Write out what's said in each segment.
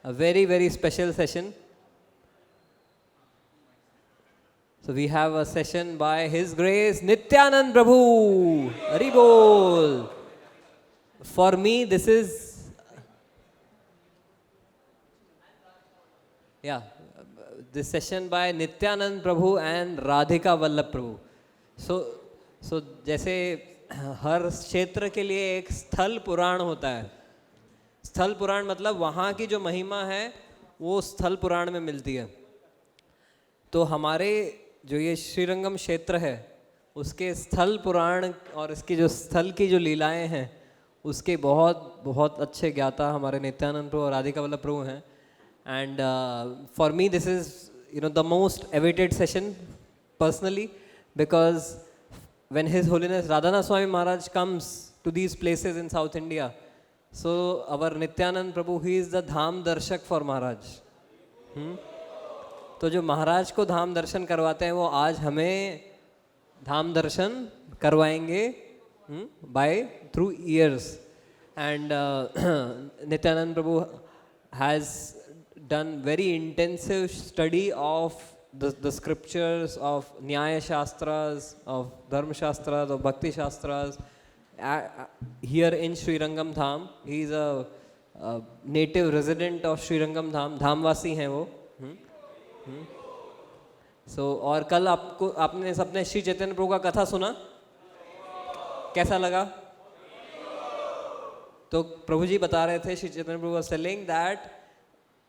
a very, very special session. So we have a session by His Grace Nityananda Prabhu. Hari Bol. For me, this is, this session by Nityananda Prabhu and Radhika Vallabha Prabhu. So जैसे हर क्षेत्र के लिए एक स्थल पुराण होता है. स्थल पुराण मतलब वहाँ की जो महिमा है वो स्थल पुराण में मिलती है. तो हमारे जो ये श्रीरंगम क्षेत्र है उसके स्थल पुराण और इसकी जो स्थल की जो लीलाएं हैं उसके बहुत बहुत अच्छे ज्ञाता हमारे नित्यानंद प्रभु और राधिका वल्लभ प्रभु हैं. And for me this is the most awaited session personally, because when His Holiness Radhanath Swami Maharaj comes to these places in South India, so our Nityanand Prabhu, he is the Dham Darshak for Maharaj. तो जो महाराज को धाम दर्शन करवाते हैं वो आज हमें धाम दर्शन करवाएंगे by through years. And Nityanand Prabhu has done very intensive study of the scriptures, of Nyaya Shastras, of Dharma Shastras, of Bhakti Shastras here in Srirangam Dham. He is a native resident of Srirangam Dham, धामवासी हैं वो. और कल आपने सबने श्री चैतन्य प्रभु का कथा सुना, कैसा लगा? तो प्रभु जी बता रहे थे, श्री चैतन्य प्रभु was telling that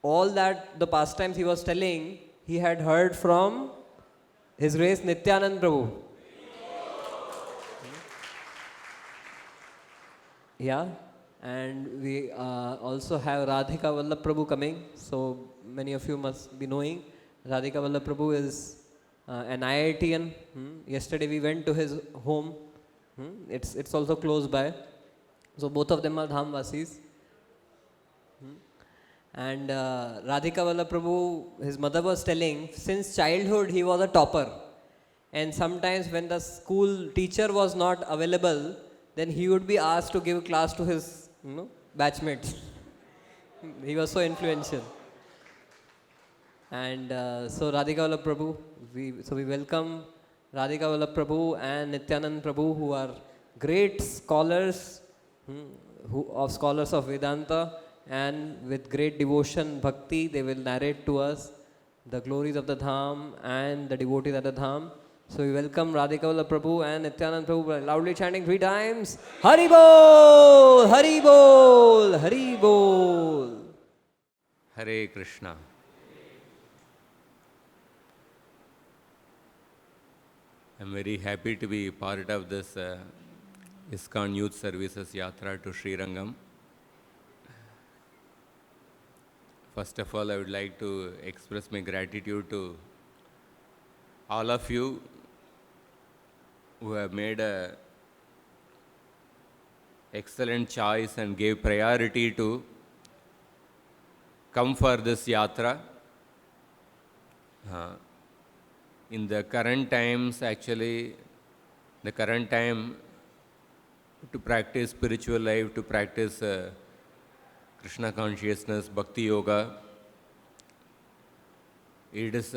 all that the pastimes he was telling, he had heard from His Grace Nityanand Prabhu. Yeah, and we also have Radhika Vallabha Prabhu coming. So many of you must be knowing Radhika Vallabha Prabhu is an IITian. Yesterday we went to his home. It's also close by. So both of them are Dhamvasis. And Radhika Vallabha Prabhu, his mother was telling, since childhood he was a topper. And sometimes when the school teacher was not available, then he would be asked to give class to his batchmates. He was so influential. And so Radhika Vallabha Prabhu, we welcome Radhika Vallabha Prabhu and Nityanand Prabhu, who are great scholars, scholars of Vedanta, and with great devotion, bhakti, they will narrate to us the glories of the Dham and the devotees at the Dham. So we welcome Radhika Vallabha Prabhu and Nityanand Prabhu by loudly chanting 3 times, Hari Bol, Hari Bol, Hari Bol. Hare Krishna. I'm very happy to be part of this ISKCON Youth Services Yatra to Srirangam. First of all, I would like to express my gratitude to all of you who have made an excellent choice and gave priority to come for this yatra. In the current times, actually, the current time to practice spiritual life, to practice Krishna consciousness, Bhakti Yoga, it is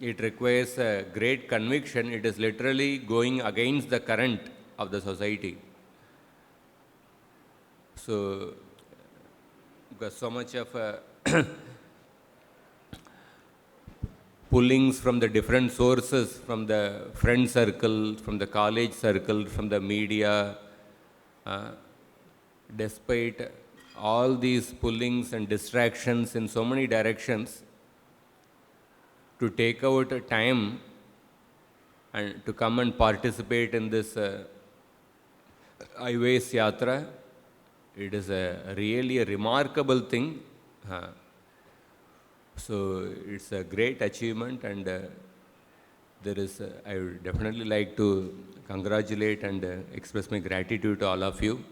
it requires a great conviction. It is literally going against the current of the society. So, because so much of pullings from the different sources, from the friend circle, from the college circle, from the media, despite all these pullings and distractions in so many directions, to take out time and to come and participate in this Highways Yatra, it is really a remarkable thing. So it's a great achievement, and I would definitely like to congratulate and express my gratitude to all of you,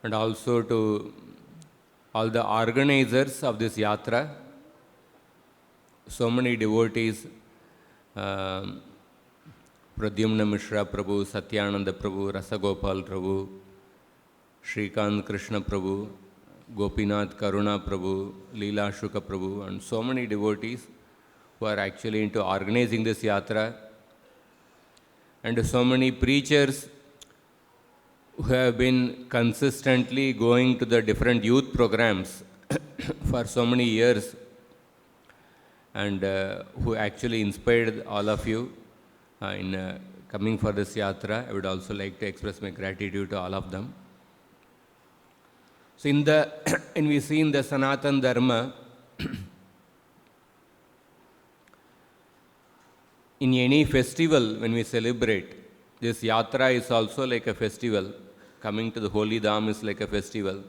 and also to all the organizers of this yatra. So many devotees, Pradyumna Mishra Prabhu, Satyananda Prabhu, Rasagopal Prabhu, Shrikant Krishna Prabhu, Gopinath, Karuna Prabhu, Leela Shuka Prabhu, and so many devotees who are actually into organizing this yatra, and so many preachers who have been consistently going to the different youth programs for so many years, and who actually inspired all of you in coming for this yatra. I would also like to express my gratitude to all of them. So when we see in the Sanatan Dharma, in any festival when we celebrate, this yatra is also like a festival. Coming to the holy Dham is like a festival.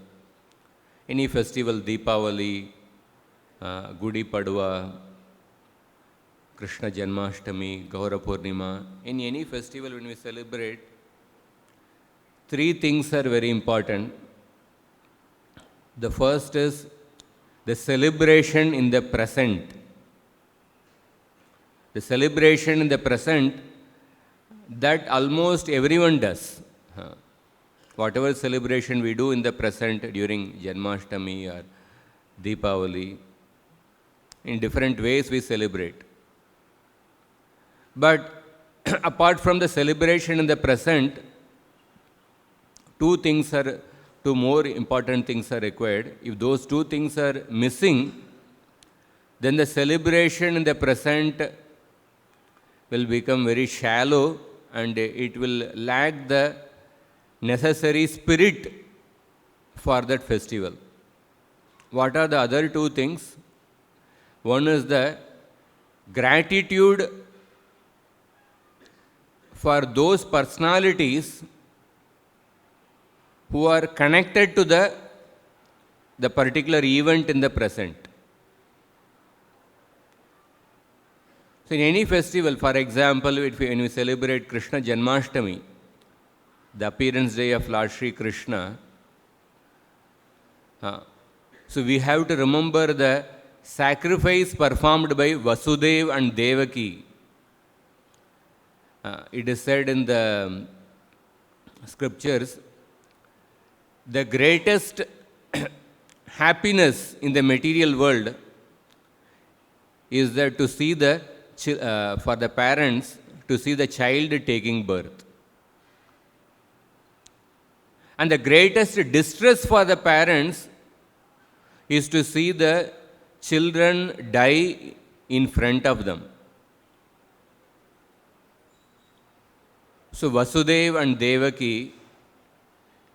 Any festival, Deepavali, Gudi Padwa, Krishna Janmashtami, Gaura Purnima, in any festival when we celebrate, three things are very important. The first is the celebration in the present. The celebration in the present, that almost everyone does. Whatever celebration we do in the present during Janmashtami or Deepavali, in different ways we celebrate. But apart from the celebration in the present, two more important things are required. If those two things are missing, then the celebration in the present will become very shallow and it will lack the necessary spirit for that festival. What are the other two things? One is the gratitude for those personalities who are connected to the particular event in the present. So in any festival, for example, when we celebrate Krishna Janmashtami, the appearance day of Lord Sri Krishna, so we have to remember the sacrifice performed by Vasudeva and Devaki. It is said in the scriptures, the greatest happiness in the material world is that to see for the parents to see the child taking birth. And the greatest distress for the parents is to see the children die in front of them. So Vasudeva and Devaki,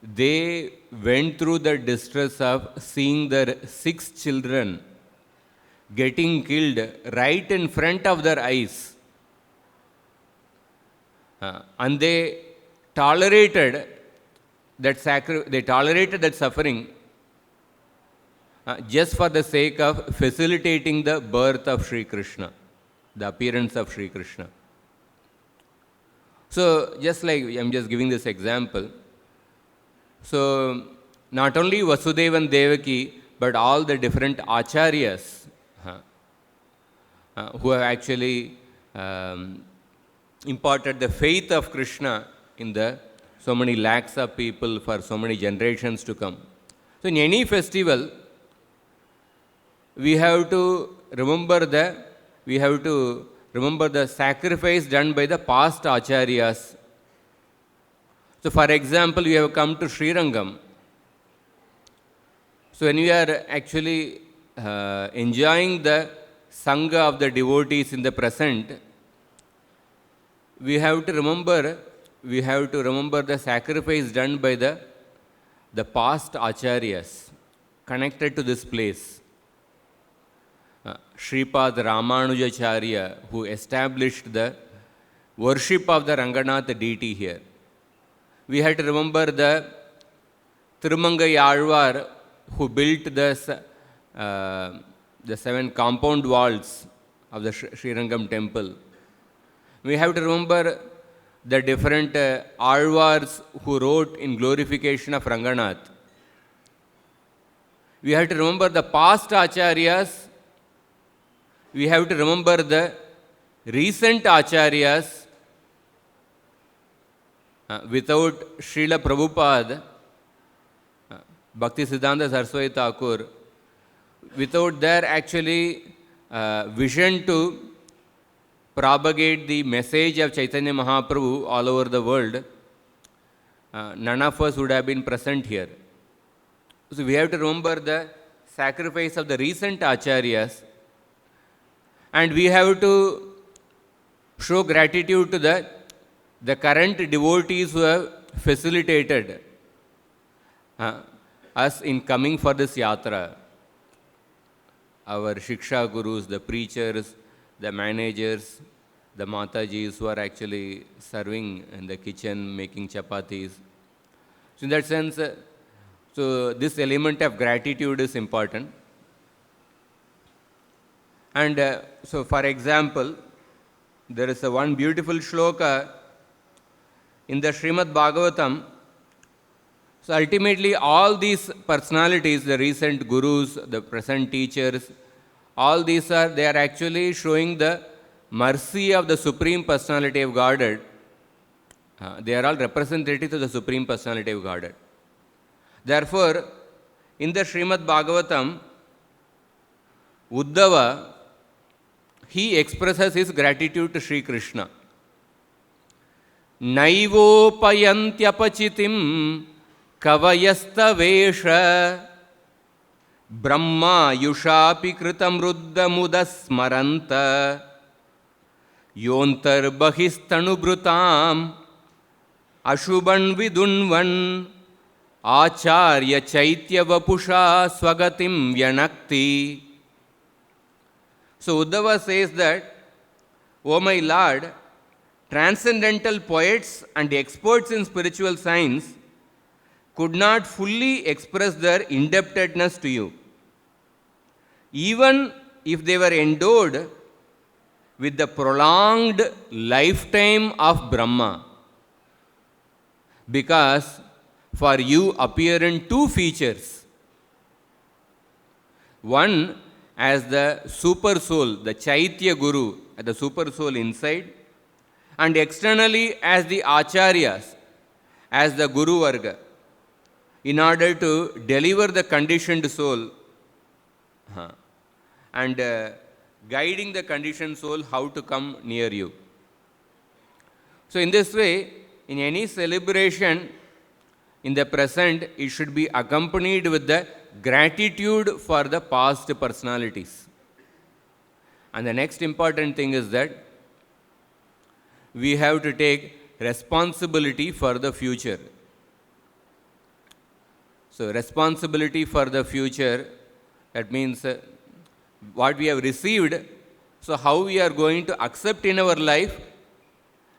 they went through the distress of seeing their 6 children getting killed right in front of their eyes. And they tolerated that suffering just for the sake of facilitating the birth of Sri Krishna, the appearance of Sri Krishna. So just like I'm just giving this example. So not only Vasudeva and Devaki, but all the different acharyas who have actually imparted the faith of Krishna in so many lakhs of people for so many generations to come. So in any festival, we have to remember the sacrifice done by the past acharyas. So for example, we have come to Srirangam. So when we are actually enjoying the Sangha of the devotees in the present, we have to remember the sacrifice done by the past acharyas connected to this place. Shripad Ramanujacharya, who established the worship of the Ranganath deity here. We have to remember the Thirumangai Alvar, who built the 7 compound walls of the Srirangam temple. We have to remember the different Alvars who wrote in glorification of Ranganath. We have to remember the past acharyas. We have to remember the recent acharyas. Without Srila Prabhupada, Bhakti Siddhanta Saraswati Thakur, without their actually vision to propagate the message of Chaitanya Mahaprabhu all over the world, none of us would have been present here. So we have to remember the sacrifice of the recent acharyas, and we have to show gratitude to the current devotees who have facilitated us in coming for this yatra. Our Shiksha Gurus, the preachers, the managers, the Matajis who are actually serving in the kitchen, making chapatis. So in that sense, so this element of gratitude is important. And so for example, there is a one beautiful shloka in the Srimad Bhagavatam. So ultimately all these personalities, the recent gurus, the present teachers, all these they are actually showing the mercy of the Supreme Personality of Godhead. They are all representative of the Supreme Personality of Godhead. Therefore, in the Srimad Bhagavatam, Uddhava, he expresses his gratitude to Sri Krishna. Naivopayantyapachitiam kavayasthavesha brahma yushapi kritam ruddha mudasmaranta yontar bahistanubrutam ashubhan vidunvan acharya chaitya vapusha swagatim vyanakti. So Uddhava says that, O my Lord, transcendental poets and experts in spiritual science could not fully express their indebtedness to you, even if they were endowed with the prolonged lifetime of Brahma, because for you appear in two features. One as the super soul, the Chaitya Guru, the super soul inside, and externally as the Acharyas, as the Guru Varga, in order to deliver the conditioned soul and guiding the conditioned soul how to come near you. So in this way, in any celebration in the present, it should be accompanied with the gratitude for the past personalities. And the next important thing is that we have to take responsibility for the future. So responsibility for the future, that means what we have received, so how we are going to accept in our life,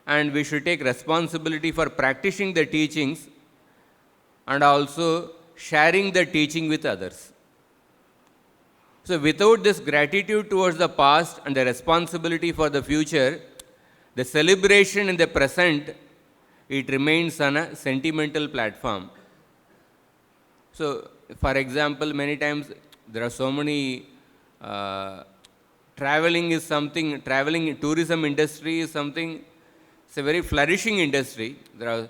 and we should take responsibility for practicing the teachings and also sharing the teaching with others. So without this gratitude towards the past and the responsibility for the future, the celebration in the present, it remains on a sentimental platform. So for example, many times there are so many traveling tourism industry is something, it's a very flourishing industry. There are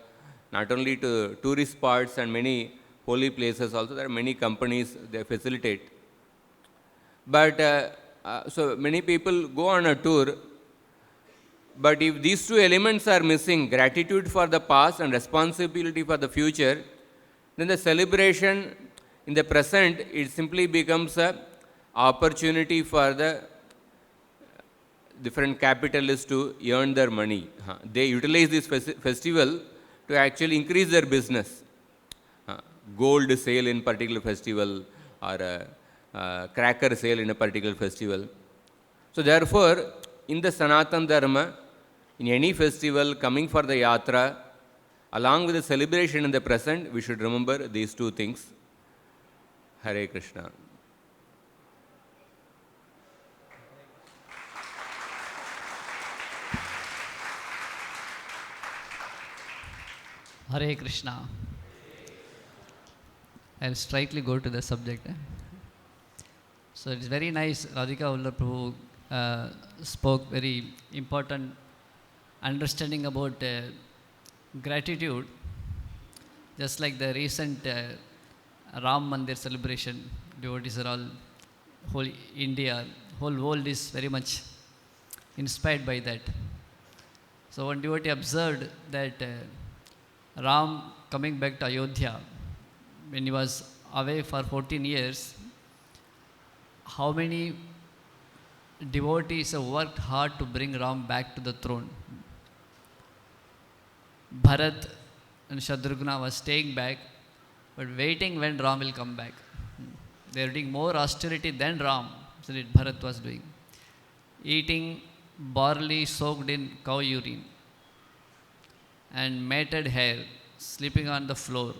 not only to tourist spots and many holy places also, there are many companies they facilitate. But so many people go on a tour, but if these two elements are missing, gratitude for the past and responsibility for the future, then the celebration in the present, it simply becomes a opportunity for the different capitalists to earn their money. They utilize this festival to actually increase their business. Gold sale in particular festival, or a cracker sale in a particular festival. So therefore, in the Sanatana Dharma, in any festival coming for the Yatra, along with the celebration in the present, we should remember these two things. Hare Krishna. Hare Krishna. I'll straightly go to the subject. So it's very nice. Radhika Vallabha spoke very important understanding about gratitude. Just like the recent Ram Mandir celebration. Devotees are all, whole India, whole world is very much inspired by that. So one devotee observed that Ram coming back to Ayodhya, when he was away for 14 years, how many devotees have worked hard to bring Ram back to the throne. Bharat and Shatrugna was staying back, but waiting when Ram will come back. They were doing more austerity than Ram, so that Bharat was doing. Eating barley soaked in cow urine and matted hair, sleeping on the floor.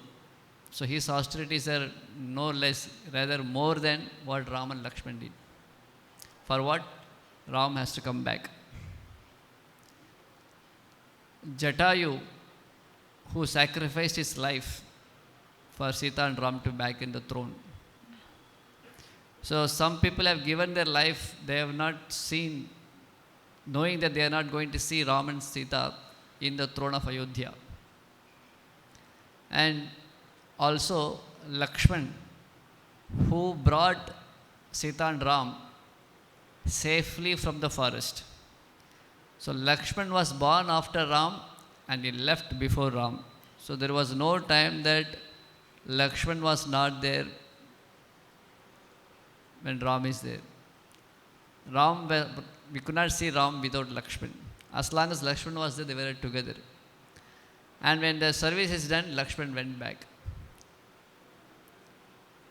So his austerities are no less, rather more than what Ram and Lakshman did. For what? Ram has to come back. Jatayu, who sacrificed his life for Sita and Ram to back in the throne. So some people have given their life, they have not seen, knowing that they are not going to see Ram and Sita in the throne of Ayodhya. And also Lakshman, who brought Sita and Ram safely from the forest. So Lakshman was born after Ram and he left before Ram. So there was no time that Lakshman was not there when Ram is there. We could not see Ram without Lakshman. As long as Lakshman was there, they were together. And when the service is done, Lakshman went back.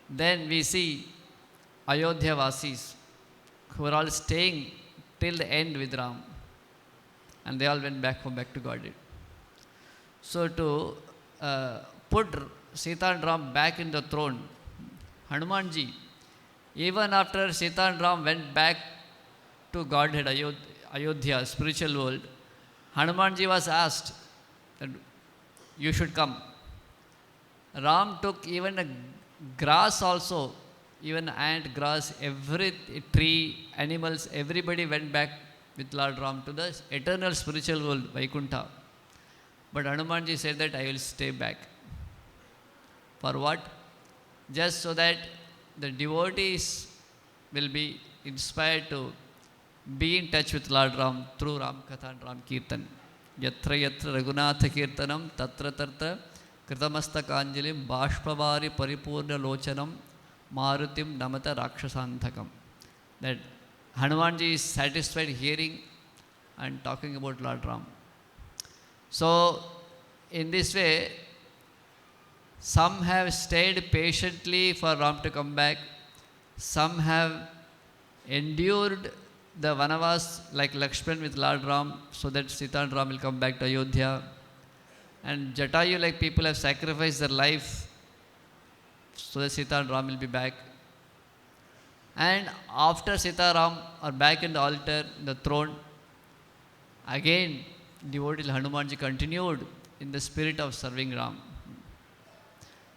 Then we see Ayodhya Vasis, who were all staying till the end with Ram. And they all went back home, back to Godhead. So to put Sita and Ram back in the throne, Hanumanji, even after Sita and Ram went back to Godhead, Ayodhya, spiritual world, Hanumanji was asked that you should come. Ram took even a grass also, even ant, grass, every tree, animals, everybody went back with Lord Ram to the eternal spiritual world, Vaikuntha. But Hanumanji said that I will stay back. For what? Just so that the devotees will be inspired to be in touch with Lord Ram through Ram Katha and Ram Kirtan. Yatra yatra Raghunatha Kirtanam tatra tartra kritamasta kanjalim bashpavari paripurna lochanam marutim namata rakshasanthakam. That Hanumanji is satisfied hearing and talking about Lord Ram. So in this way, some have stayed patiently for Ram to come back. Some have endured the Vanavas like Lakshman with Lord Ram so that Sita and Ram will come back to Ayodhya. And Jatayu, like people have sacrificed their life so that Sita and Ram will be back. And after Sita and Ram are back in the altar, in the throne, again devotee Hanumanji continued in the spirit of serving Ram.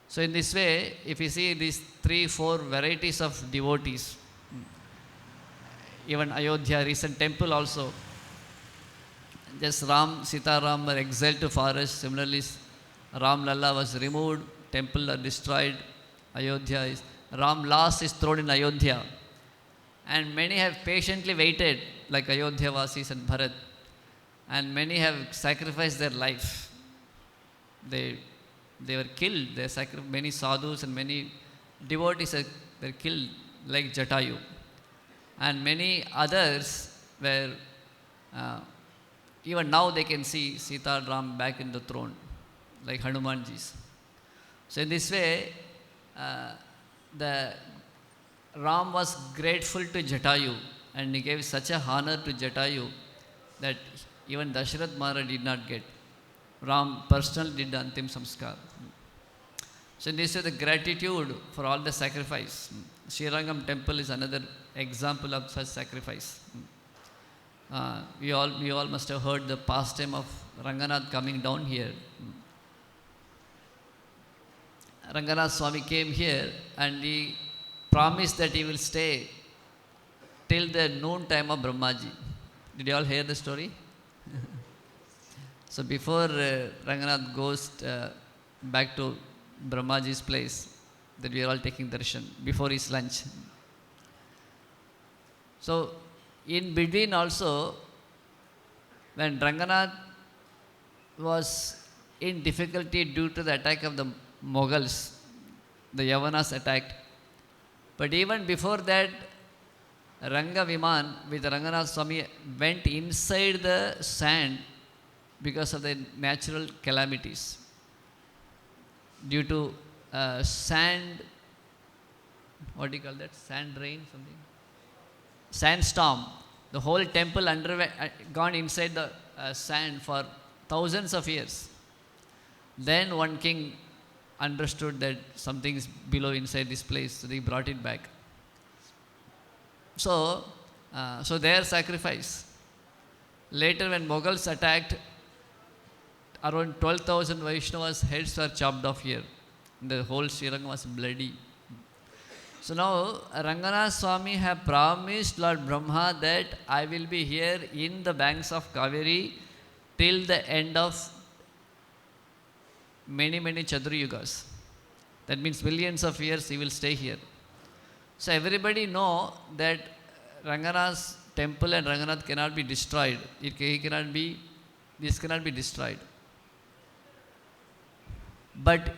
So in this way, if you see these 3-4 varieties of devotees, even Ayodhya, recent temple also, just Ram, Sita Ram were exiled to forest. Similarly, Ram Lalla was removed, temple are destroyed. Ayodhya is, Ram lost his throne in Ayodhya. And many have patiently waited, like Ayodhya Vasis and Bharat. And many have sacrificed their life. They were killed. Many sadhus and many devotees were killed, like Jatayu. And many others were, even now they can see Sita and Ram back in the throne, like Hanumanji's. So in this way, the Ram was grateful to Jatayu, and he gave such a honor to Jatayu that even Dasharath Maharaj did not get. Ram personally did the Antim Samskar. So in this way, the gratitude for all the sacrifice. Srirangam temple is another example of such sacrifice. We all must have heard the pastime of Ranganath coming down here. Ranganath Swami came here and he promised that he will stay till the noon time of Brahmaji. Did you all hear the story? So before Ranganath goes back to Brahmaji's place, that we are all taking darshan before his lunch. So, in between also, when Ranganath was in difficulty due to the attack of the Mughals, the Yavanas attacked. But even before that, Ranga Viman with Ranganath Swami went inside the sand because of the natural calamities. Due to sand, what do you call that? Sand rain, something? Sandstorm. The whole temple gone inside the sand for thousands of years. Then one king understood that something is below inside this place, so they brought it back. So their sacrifice. Later, when Mughals attacked, around 12,000 Vaishnavas' heads were chopped off here. The whole Srirangam was bloody. So now Ranganath Swami have promised Lord Brahma that I will be here in the banks of Kaveri till the end of many Chaturayugas. That means millions of years he will stay here. So everybody know that Ranganath's temple and Ranganath cannot be destroyed. This cannot be destroyed. But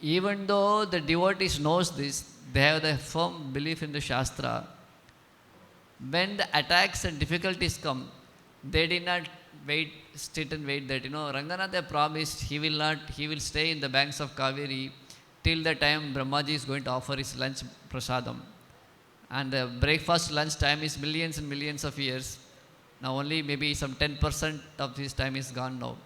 even though the devotees knows this, they have the firm belief in the Shastra. When the attacks and difficulties come, they did not sit and wait that, Ranganath promised he will stay in the banks of Kaveri till the time Brahmaji is going to offer his lunch prasadam. And the breakfast lunch time is millions and millions of years. Now only maybe some 10% of his time is gone now.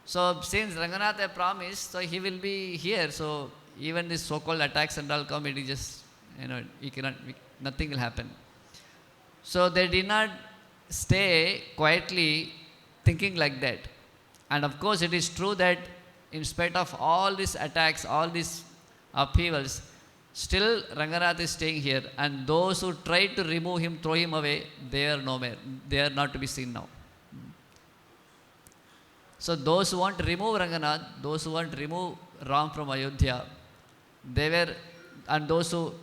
So since Ranganath promised, so he will be here. So even these so-called attacks and all come, it is just, nothing will happen. So they did not stay quietly thinking like that. And of course it is true that in spite of all these attacks, all these upheavals, still Ranganath is staying here. And those who tried to remove him, throw him away, they are no more. They are not to be seen now. So those who want to remove Ranganath, those who want to remove Ram from Ayodhya, and those who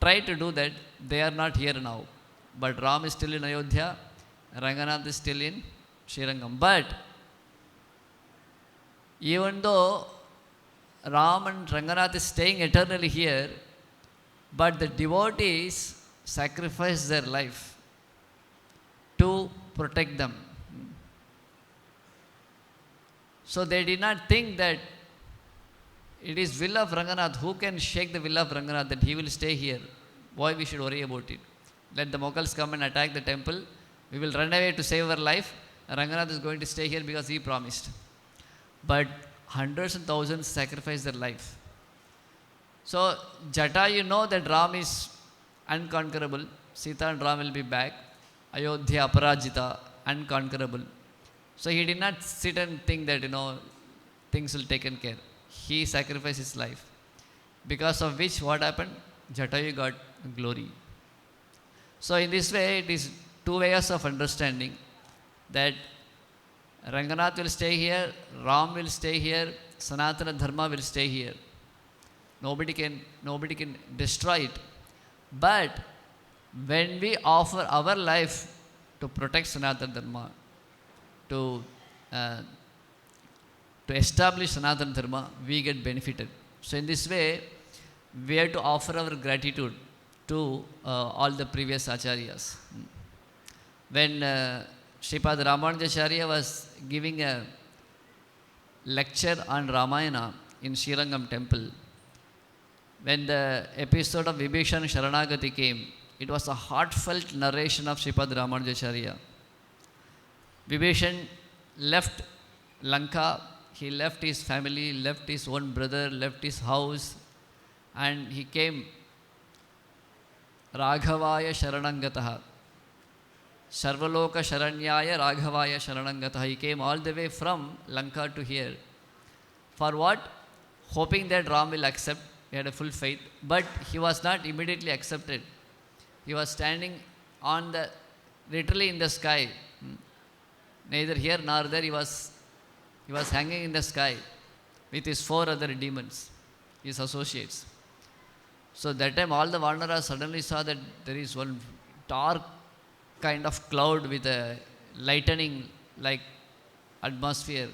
try to do that, they are not here now. But Ram is still in Ayodhya, Ranganath is still in Srirangam. But even though Ram and Ranganath is staying eternally here, but the devotees sacrifice their life to protect them. So they did not think that it is will of Ranganath. Who can shake the will of Ranganath that he will stay here? Why we should worry about it? Let the Mughals come and attack the temple. We will run away to save our life. Ranganath is going to stay here because he promised. But hundreds and thousands sacrifice their life. So Jata, that Ram is unconquerable. Sita and Ram will be back. Ayodhya, Aparajita, unconquerable. So he did not sit and think that, things will taken care. He sacrificed his life. Because of which, what happened? Jatayu got glory. So in this way, it is two ways of understanding that Ranganath will stay here, Ram will stay here, Sanatana Dharma will stay here. Nobody can destroy it. But when we offer our life to protect Sanatana Dharma, to establish Sanatana Dharma, we get benefited. So in this way, we have to offer our gratitude to all the previous acharyas. When Sripad Ramanujacharya was giving a lecture on Ramayana in Srirangam temple, when the episode of Vibhishan Sharanagati came, it was a heartfelt narration of Sripad Ramanujacharya. Vibhishan left Lanka, he left his family, left his own brother, left his house, and he came Raghavaya Sharanangataha. Sarvaloka Sharanyaya Raghavaya Sharanangataha. He came all the way from Lanka to here. For what? Hoping that Ram will accept. He had a full faith. But he was not immediately accepted. He was standing literally in the sky. Neither here nor there. He was hanging in the sky with his 4 other demons, his associates. So that time all the Vanaras suddenly saw that there is one dark kind of cloud with a lightning like atmosphere.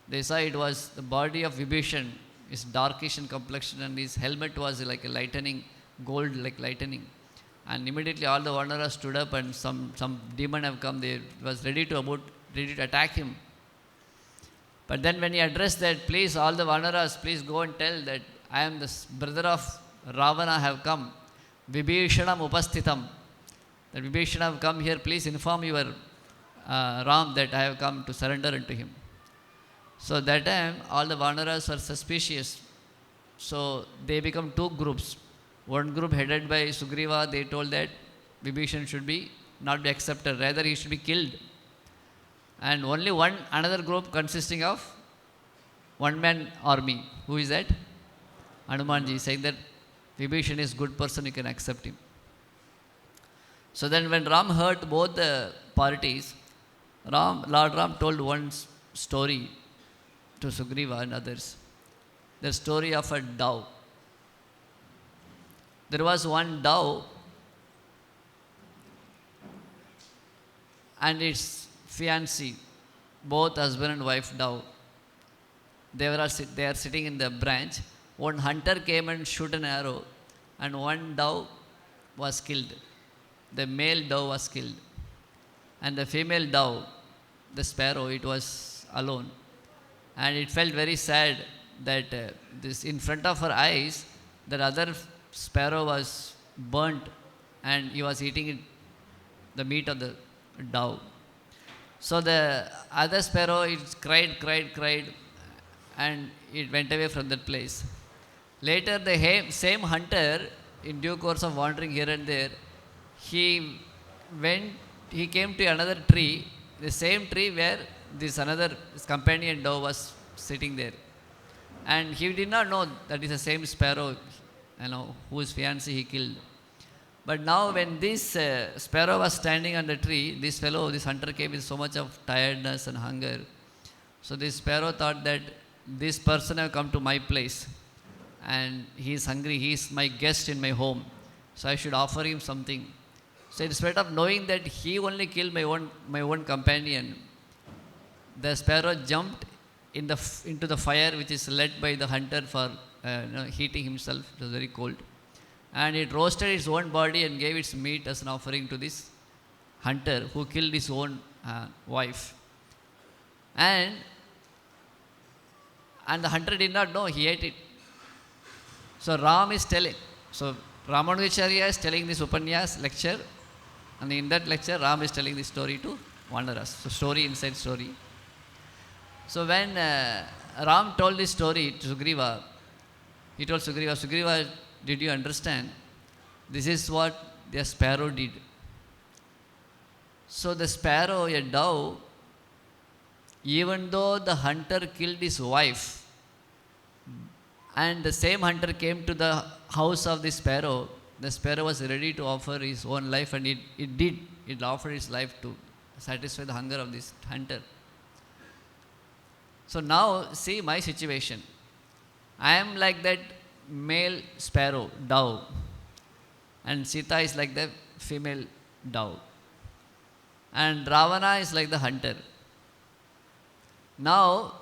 They saw it was the body of Vibhishan, his darkish in complexion, and his helmet was like a lightning, gold like lightning. And immediately all the Vanaras stood up, and some demon have come. They was ready to attack him. But then when he addressed that, please all the Vanaras, please go and tell that I am the brother of Ravana have come. Vibhishanam upasthitam. That Vibhishana have come here, please inform your Ram that I have come to surrender unto him. So that time all the Vanaras were suspicious. So they become two groups. One group headed by Sugriva, they told that Vibhishan should not be accepted, rather he should be killed. And only another group consisting of one-man army. Who is that? Hanumanji, saying that Vibhishan is good person, you can accept him. So then when Ram heard both the parties, Lord Ram told one story to Sugriva and others. The story of a dove. There was one dove and its fiancé, both husband and wife dove. They are sitting in the branch. One hunter came and shoot an arrow, and one dove was killed. The male dove was killed, and the female dove, the sparrow, it was alone. And it felt very sad that this in front of her eyes, the other sparrow was burnt, and he was eating the meat of the dove. So the other sparrow, it cried, and it went away from that place. Later, the same hunter, in due course of wandering here and there, he came to another tree, the same tree where his companion dove was sitting there. And he did not know that is the same sparrow, whose fiancé he killed. But now when this sparrow was standing on the tree, this hunter came with so much of tiredness and hunger. So this sparrow thought that this person have come to my place and he is hungry, he is my guest in my home, so I should offer him something. So instead of knowing that he only killed my own companion, the sparrow jumped into the fire which is led by the hunter for heating himself. It was very cold. And it roasted its own body and gave its meat as an offering to this hunter who killed his own wife. And the hunter did not know, he ate it. So Ram is telling, so Ramanujacharya is telling this Upanyas lecture, and in that lecture Ram is telling this story to Vanaras. So story inside story. So when Ram told this story to Sugriva, he told Sugriva, did you understand? This is what the sparrow did. So the sparrow, a dove, even though the hunter killed his wife, and the same hunter came to the house of the sparrow was ready to offer his own life, and it did. It offered its life to satisfy the hunger of this hunter. So now see my situation. I am like that male sparrow, dove, and Sita is like the female dove, and Ravana is like the hunter. Now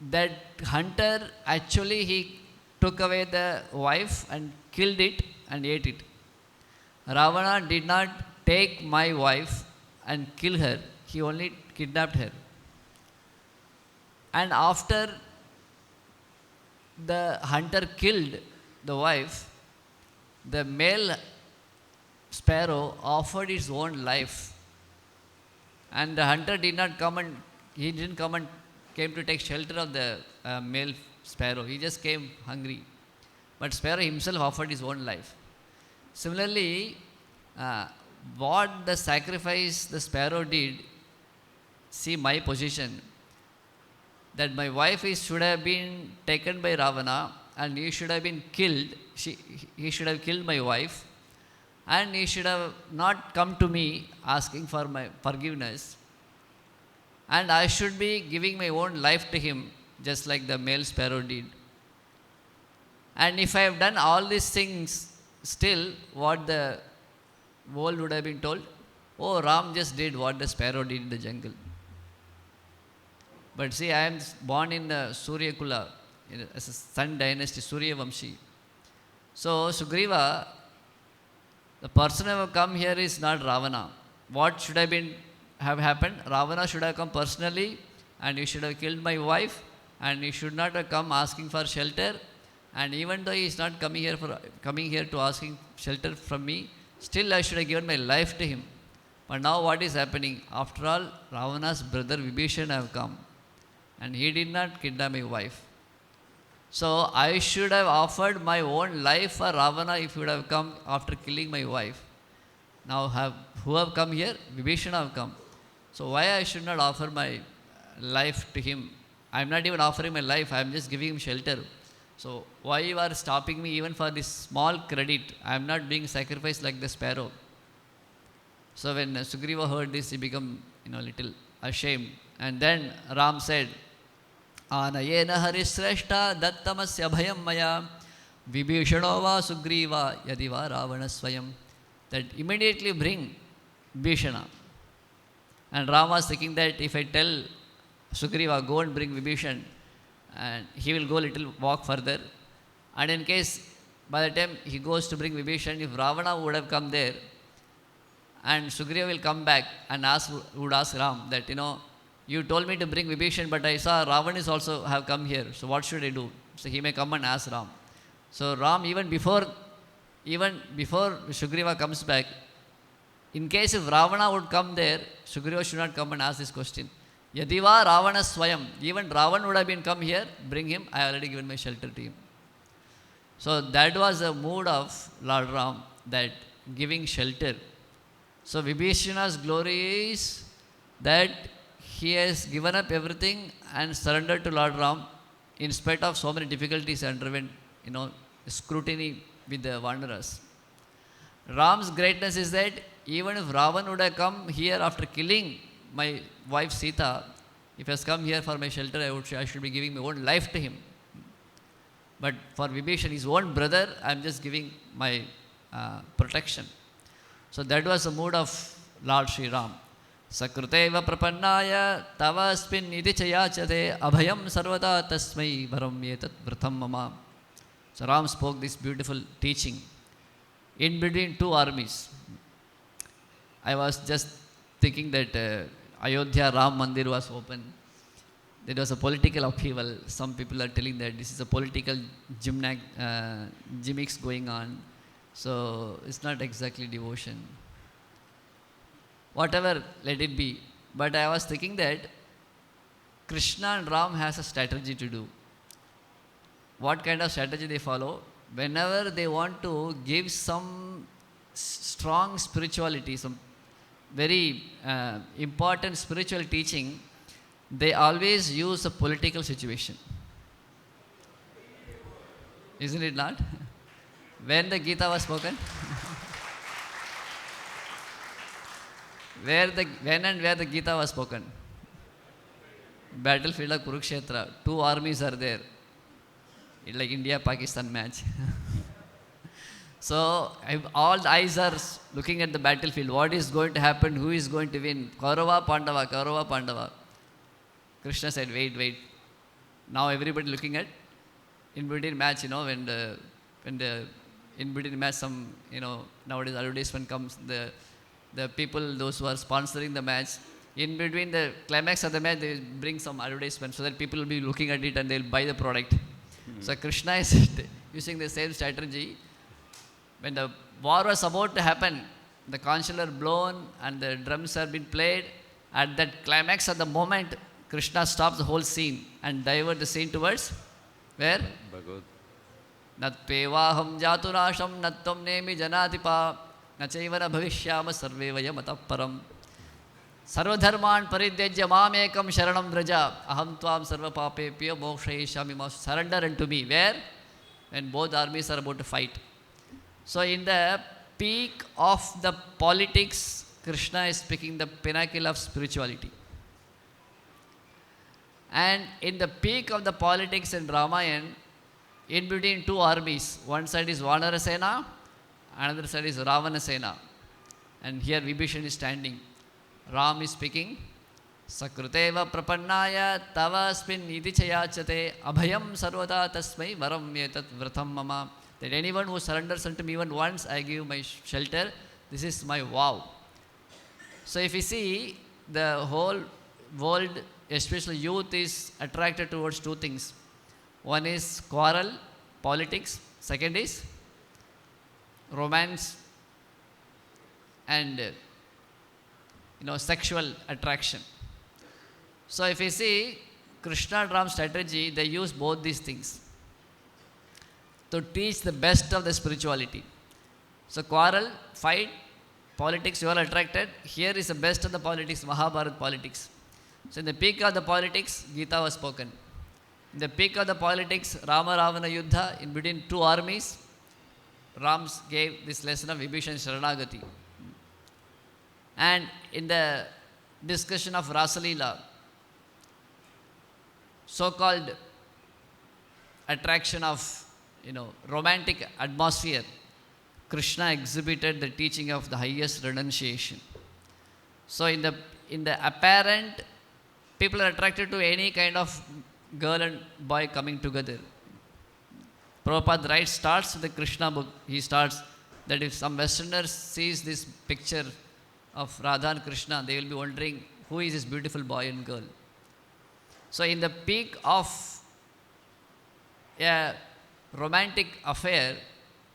that hunter, actually he took away the wife and killed it and ate it. Ravana did not take my wife and kill her, he only kidnapped her. And after the hunter killed the wife, the male sparrow offered his own life, and the hunter didn't come and came to take shelter of the male sparrow. He just came hungry, but sparrow himself offered his own life. Similarly, what the sacrifice the sparrow did, see my position, that my wife should have been taken by Ravana, and he should have been killed. He should have killed my wife, and he should have not come to me asking for my forgiveness, and I should be giving my own life to him, just like the male sparrow did. And if I have done all these things, still what the world would have been told, oh, Ram just did what the sparrow did in the jungle. But see, I am born in the Surya Kula, as a Sun dynasty, Surya Vamshi. So Sugriva, the person who have come here is not Ravana. What should have happened? Ravana should have come personally, and he should have killed my wife, and he should not have come asking for shelter. And even though he is not coming here to asking shelter from me, still I should have given my life to him. But now what is happening? After all, Ravana's brother Vibhishan have come, and he did not kidnap my wife. So I should have offered my own life for Ravana if he would have come after killing my wife. Now who have come here? Vibhishan have come. So why I should not offer my life to him? I am not even offering my life, I am just giving him shelter. So why you are stopping me even for this small credit? I am not being sacrificed like the sparrow. So when Sugriva heard this, he became little ashamed. And then Ram said, Anayena harisreshta dattamasya bhayam maya vibhishano va sugriva yadiva ravana swayam. That immediately bring Vibhishana. And Ram was thinking that if I tell Sugriva, go and bring Vibhishan, and he will go little walk further. And in case by the time he goes to bring Vibhishan, if Ravana would have come there, and Sugriva will come back and would ask Ram that, you told me to bring Vibhishan, but I saw Ravana is also have come here. So what should I do? So he may come and ask Ram. So Ram, even before Sugriva comes back, in case if Ravana would come there, Sugriva should not come and ask this question. Yadiva Ravana Swayam. Even Ravan would have been come here, bring him, I already given my shelter to him. So that was the mood of Lord Ram, that giving shelter. So Vibhishana's glory is that he has given up everything and surrendered to Lord Ram in spite of so many difficulties underwent, scrutiny with the wanderers. Ram's greatness is that even if Ravan would have come here after killing my wife Sita, if he has come here for my shelter, I should be giving my own life to him. But for Vibhishan, his own brother, I am just giving my protection. So that was the mood of Lord Sri Ram. Sakruteva prapannaya tavaspin iti chayachate abhayam sarvada tasmai varam yetat vratam mama. So Ram spoke this beautiful teaching in between two armies. I was just thinking that Ayodhya Ram Mandir was open. There was a political upheaval. Some people are telling that this is a political gimmicks going on. So it's not exactly devotion. Whatever, let it be. But I was thinking that Krishna and Ram has a strategy to do. What kind of strategy they follow? Whenever they want to give some strong spirituality, some very important spiritual teaching, they always use a political situation. Isn't it not? When the Gita was spoken, when and where the Gita was spoken? Battlefield of Kurukshetra. Two armies are there. It's like India-Pakistan match. So all the eyes are looking at the battlefield. What is going to happen? Who is going to win? Kaurava, Pandava, Kaurava, Pandava. Krishna said, wait. Now everybody looking at in-between match, when the in-between match, some, nowadays advertisement comes, the people, those who are sponsoring the match, in between the climax of the match, they bring some advertisement so that people will be looking at it and they'll buy the product. So Krishna is using the same strategy. When the war was about to happen, the conch shell are blown and the drums have been played. At that climax of the moment, Krishna stops the whole scene and divert the scene towards where? Bhagavad. Natpevaham jatunasham nattam nemi janatipa nachevana bhavishyama sarve vayamata param sarvadharman paridyajya mamekam sharanam vraja aham tvam sarva papepya mokshayishami. Surrender unto me. Where? When both armies are about to fight. So in the peak of the politics, Krishna is speaking the pinnacle of spirituality. And in the peak of the politics in Ramayana, in between two armies. One side is Vanara Sena, another side is Ravana Sena. And here Vibhishan is standing. Ram is speaking. Sakruteva prapannaya tavasmin iti chayachate abhayam sarvada tasmai varam yetat vratam mama. That anyone who surrenders unto me even once, I give my shelter. This is my vow. So if you see, the whole world, especially youth, is attracted towards two things. One is quarrel, politics. Second is romance and sexual attraction. So if you see Krishna and Ram strategy, they use both these things to teach the best of the spirituality. So quarrel, fight, politics, you are attracted. Here is the best of the politics, Mahabharata politics. So in the peak of the politics, Gita was spoken. In the peak of the politics, Rama Ravana Yuddha, in between two armies, Rams gave this lesson of Vibhishan Sharanagati. And in the discussion of Rasalila, so-called attraction of romantic atmosphere, Krishna exhibited the teaching of the highest renunciation. So in the apparent, people are attracted to any kind of girl and boy coming together. Prabhupada starts with the Krishna book. He starts that if some Westerners sees this picture of Radha and Krishna, they will be wondering who is this beautiful boy and girl. So in the peak of a romantic affair,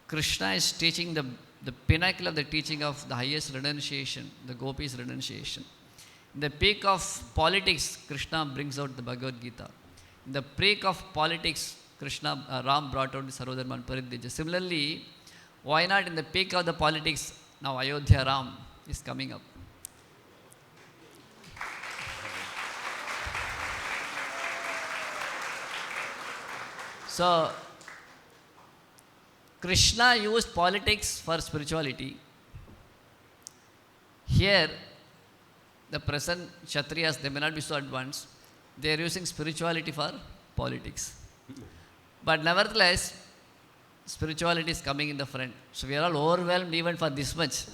Krishna is teaching the pinnacle of the teaching of the highest renunciation, the gopis' renunciation. In the peak of politics, Krishna brings out the Bhagavad Gita. In the peak of politics, Ram brought out the Sarvodharma and Paridhya. Similarly, why not in the peak of the politics, now Ayodhya Ram is coming up. So, Krishna used politics for spirituality. Here, the present Kshatriyas, they may not be so advanced. They are using spirituality for politics. But nevertheless, spirituality is coming in the front. So we are all overwhelmed even for this much.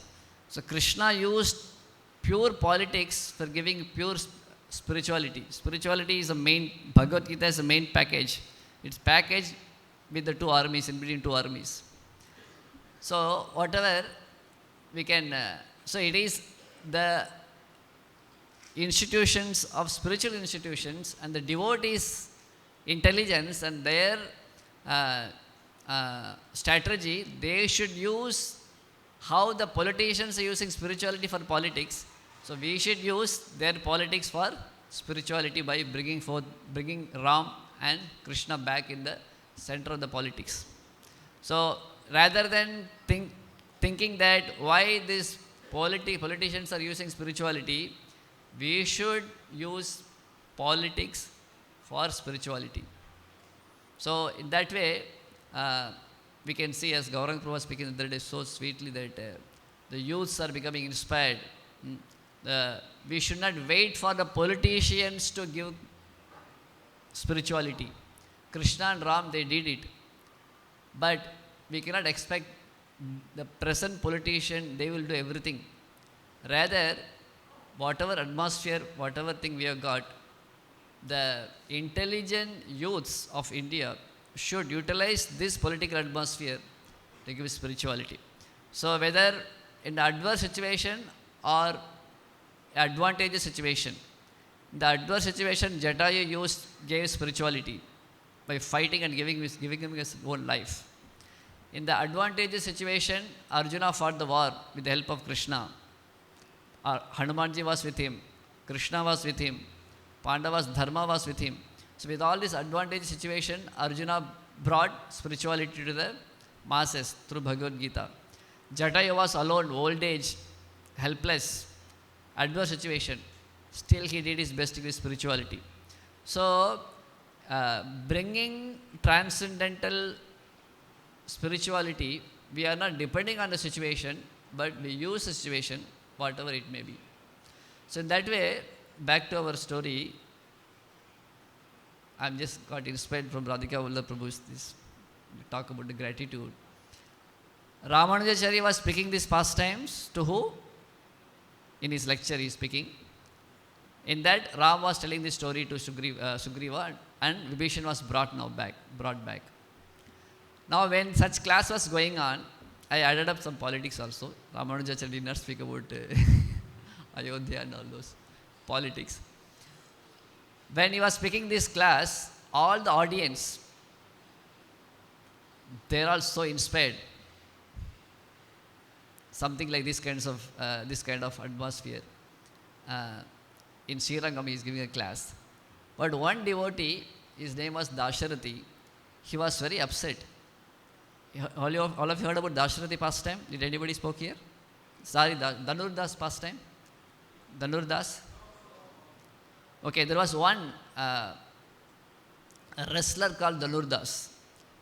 So Krishna used pure politics for giving pure spirituality. Spirituality is a main, Bhagavad Gita is a main package. It's packaged with the two armies, in between two armies. So whatever we can, so it is the institutions of spiritual institutions and the devotees' intelligence and their strategy, they should use how the politicians are using spirituality for politics. So we should use their politics for spirituality by bringing Ram and Krishna back in the center of the politics. So rather than thinking that why these politicians are using spirituality, we should use politics for spirituality. So in that way, we can see, as Gaurang Prabhu was speaking the other day so sweetly, that the youths are becoming inspired. We should not wait for the politicians to give spirituality. Krishna and Ram, they did it. But we cannot expect the present politician, they will do everything. Rather, whatever atmosphere, whatever thing we have got, the intelligent youths of India should utilize this political atmosphere to give spirituality. So whether in the adverse situation or advantageous situation, in the adverse situation, Jatayu gave spirituality by fighting and giving him his own life. In the advantageous situation, Arjuna fought the war with the help of Krishna. Hanumanji was with him, Krishna was with him, Pandavas, Dharma was with him. So with all this advantageous situation, Arjuna brought spirituality to the masses through Bhagavad Gita. Jatayu was alone, old age, helpless, adverse situation. Still he did his best with spirituality. So bringing transcendental spirituality, we are not depending on the situation, but we use the situation, whatever it may be. So in that way, back to our story, I'm just got inspired from Radhika Vallabha Prabhu's this. We talk about the gratitude. Ramanujacharya was speaking these pastimes to who? In his lecture he is speaking. In that, Ram was telling the story to Sugriva, and Vibhishan was brought back. Now when such class was going on, I added up some politics also. Ramanujacharya did not speak about Ayodhya and all those politics. When he was speaking this class, all the audience, they are all so inspired. Something like this kind of atmosphere. In Srirangam he is giving a class. But one devotee, his name was Dasharati, he was very upset. All of you heard about Dasharati pastime? Did anybody spoke here? Sorry, Dhanurdas pastime? Dhanurdas? Okay, there was one a wrestler called Dhanurdas.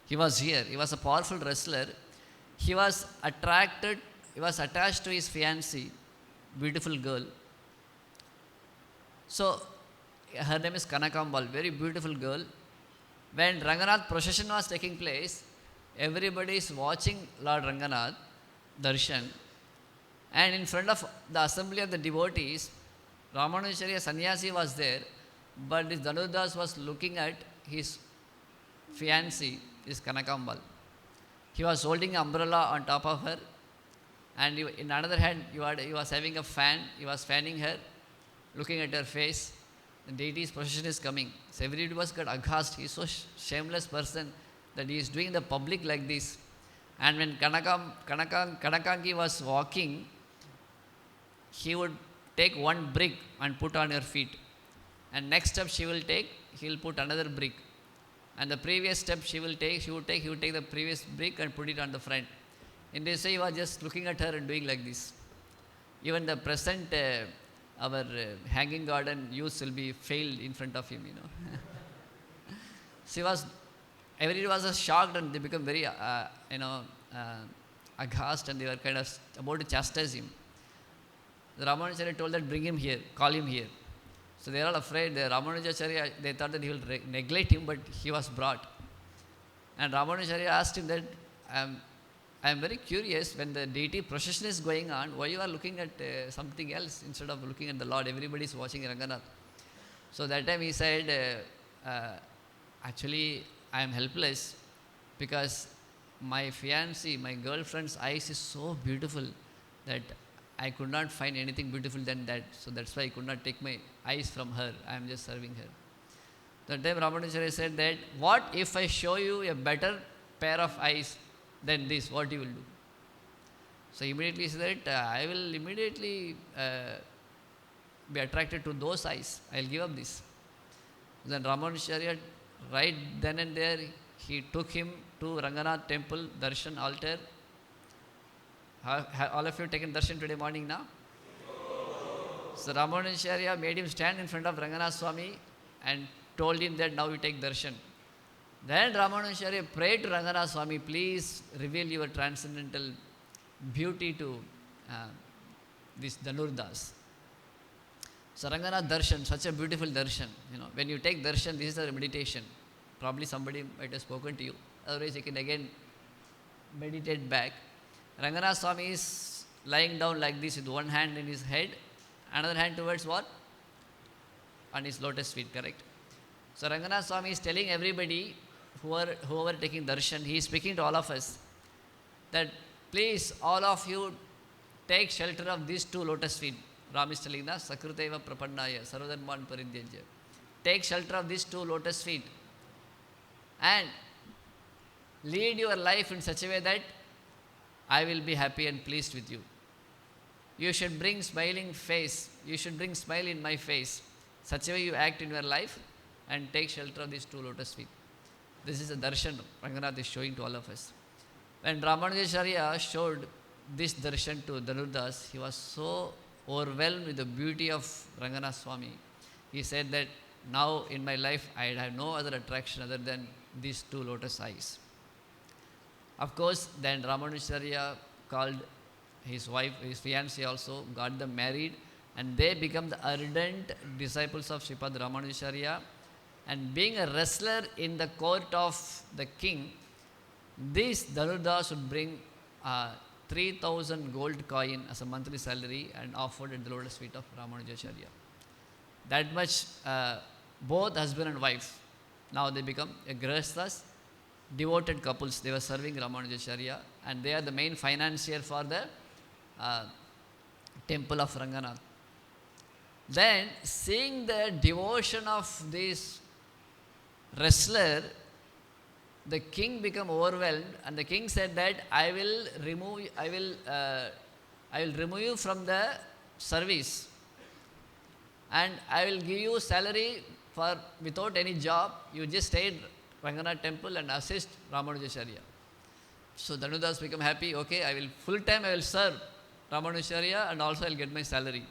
He was here. He was a powerful wrestler. He was attached to his fiancée, beautiful girl. So, her name is Kanakambal, very beautiful girl. When Ranganath procession was taking place, everybody is watching Lord Ranganath darshan, and in front of the assembly of the devotees, Ramanujacharya sannyasi was there, but this Dhanurdas was looking at his fiancée, his Kanakambal. He was holding an umbrella on top of her, and in another hand he was having a fan. He was fanning her, looking at her face. The deity's procession is coming. So everybody was got aghast. He is so shameless person that he is doing the public like this. And when Kanakangi was walking, he would take one brick and put on her feet. And next step he will put another brick. And the previous step he would take the previous brick and put it on the front. In this way he was just looking at her and doing like this. Even the present our hanging garden youths will be failed in front of him, everybody was shocked, and they become very, aghast, and they were kind of about to chastise him. The Ramanujacharya told that, bring him here, call him here. So they are all afraid. The Ramanujacharya, they thought that he will neglect him, but he was brought. And Ramanujacharya asked him that, I am very curious, when the deity procession is going on, why you are looking at something else instead of looking at the Lord? Everybody is watching Ranganath. So that time he said, actually I am helpless because my fiancée, my girlfriend's eyes is so beautiful that I could not find anything beautiful than that. So that's why I could not take my eyes from her. I am just serving her. That time Ramanujacharya said that, what if I show you a better pair of eyes than this, what you will do? So immediately he said that, I will immediately be attracted to those eyes. I will give up this. Then Ramanujacharya, right then and there, he took him to Ranganath temple, darshan altar. Have all of you taken darshan today morning now? So Ramanujacharya made him stand in front of Ranganath Swami and told him that now you take darshan. Then Ramanujacharya prayed to Ranganath Swami, please reveal your transcendental beauty to this Dhanurdas. So Ranganath darshan, such a beautiful darshan. When you take darshan, this is a meditation. Probably somebody might have spoken to you. Otherwise you can again meditate back. Ranganath Swami is lying down like this with one hand in his head, another hand towards what? On his lotus feet, correct? So Ranganath Swami is telling everybody, whoever taking darshan, he is speaking to all of us, that please all of you take shelter of these two lotus feet. Ram is telling us, Sakruteva Prapannaya, Sarvadharman Parindyajya. Take shelter of these two lotus feet and lead your life in such a way that I will be happy and pleased with you. You should bring smiling face. You should bring smile in my face. Such a way you act in your life and take shelter of these two lotus feet. This is a darshan Ranganath is showing to all of us. When Ramanujacharya showed this darshan to Dhanurdas, he was so overwhelmed with the beauty of Ranganath Swami. He said that now in my life I have no other attraction other than these two lotus eyes. Of course, then Ramanujacharya called his wife, his fiancée also, got them married, and they become the ardent disciples of Sripad Ramanujacharya. And being a wrestler in the court of the king, This Dhanudas would bring 3,000 gold coin as a monthly salary and offered at the lotus feet of Ramanujacharya. That much, both husband and wife, now they become a grihasthas, devoted couples. They were serving Ramanujacharya and they are the main financier for the temple of Ranganath. Then, seeing the devotion of this wrestler, the king became overwhelmed, and the king said that I will remove you from the service, and I will give you salary for without any job. You just stay in Ranganath temple and assist Ramanujacharya. So Dhanudas became happy. Okay, I will full time I will serve Ramanujacharya and also I will get my salary.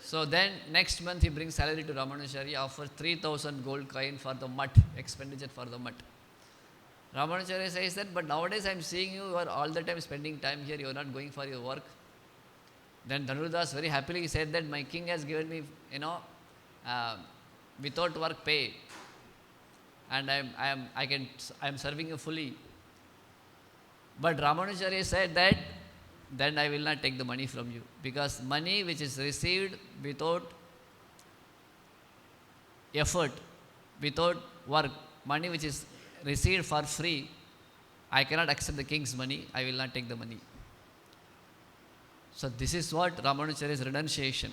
So then next month he brings salary to Ramanujacharya, offers 3,000 gold coin for the mutt, expenditure for the mutt. Ramanujacharya says that, but nowadays I am seeing you are all the time spending time here, you are not going for your work. Then Dhanudas very happily said that my king has given me, without work pay, and I am serving you fully. But Ramanujacharya said that, then I will not take the money from you, because money which is received without effort, without work, money which is received for free, I cannot accept the king's money, I will not take the money. So this is what Ramanujacharya's renunciation.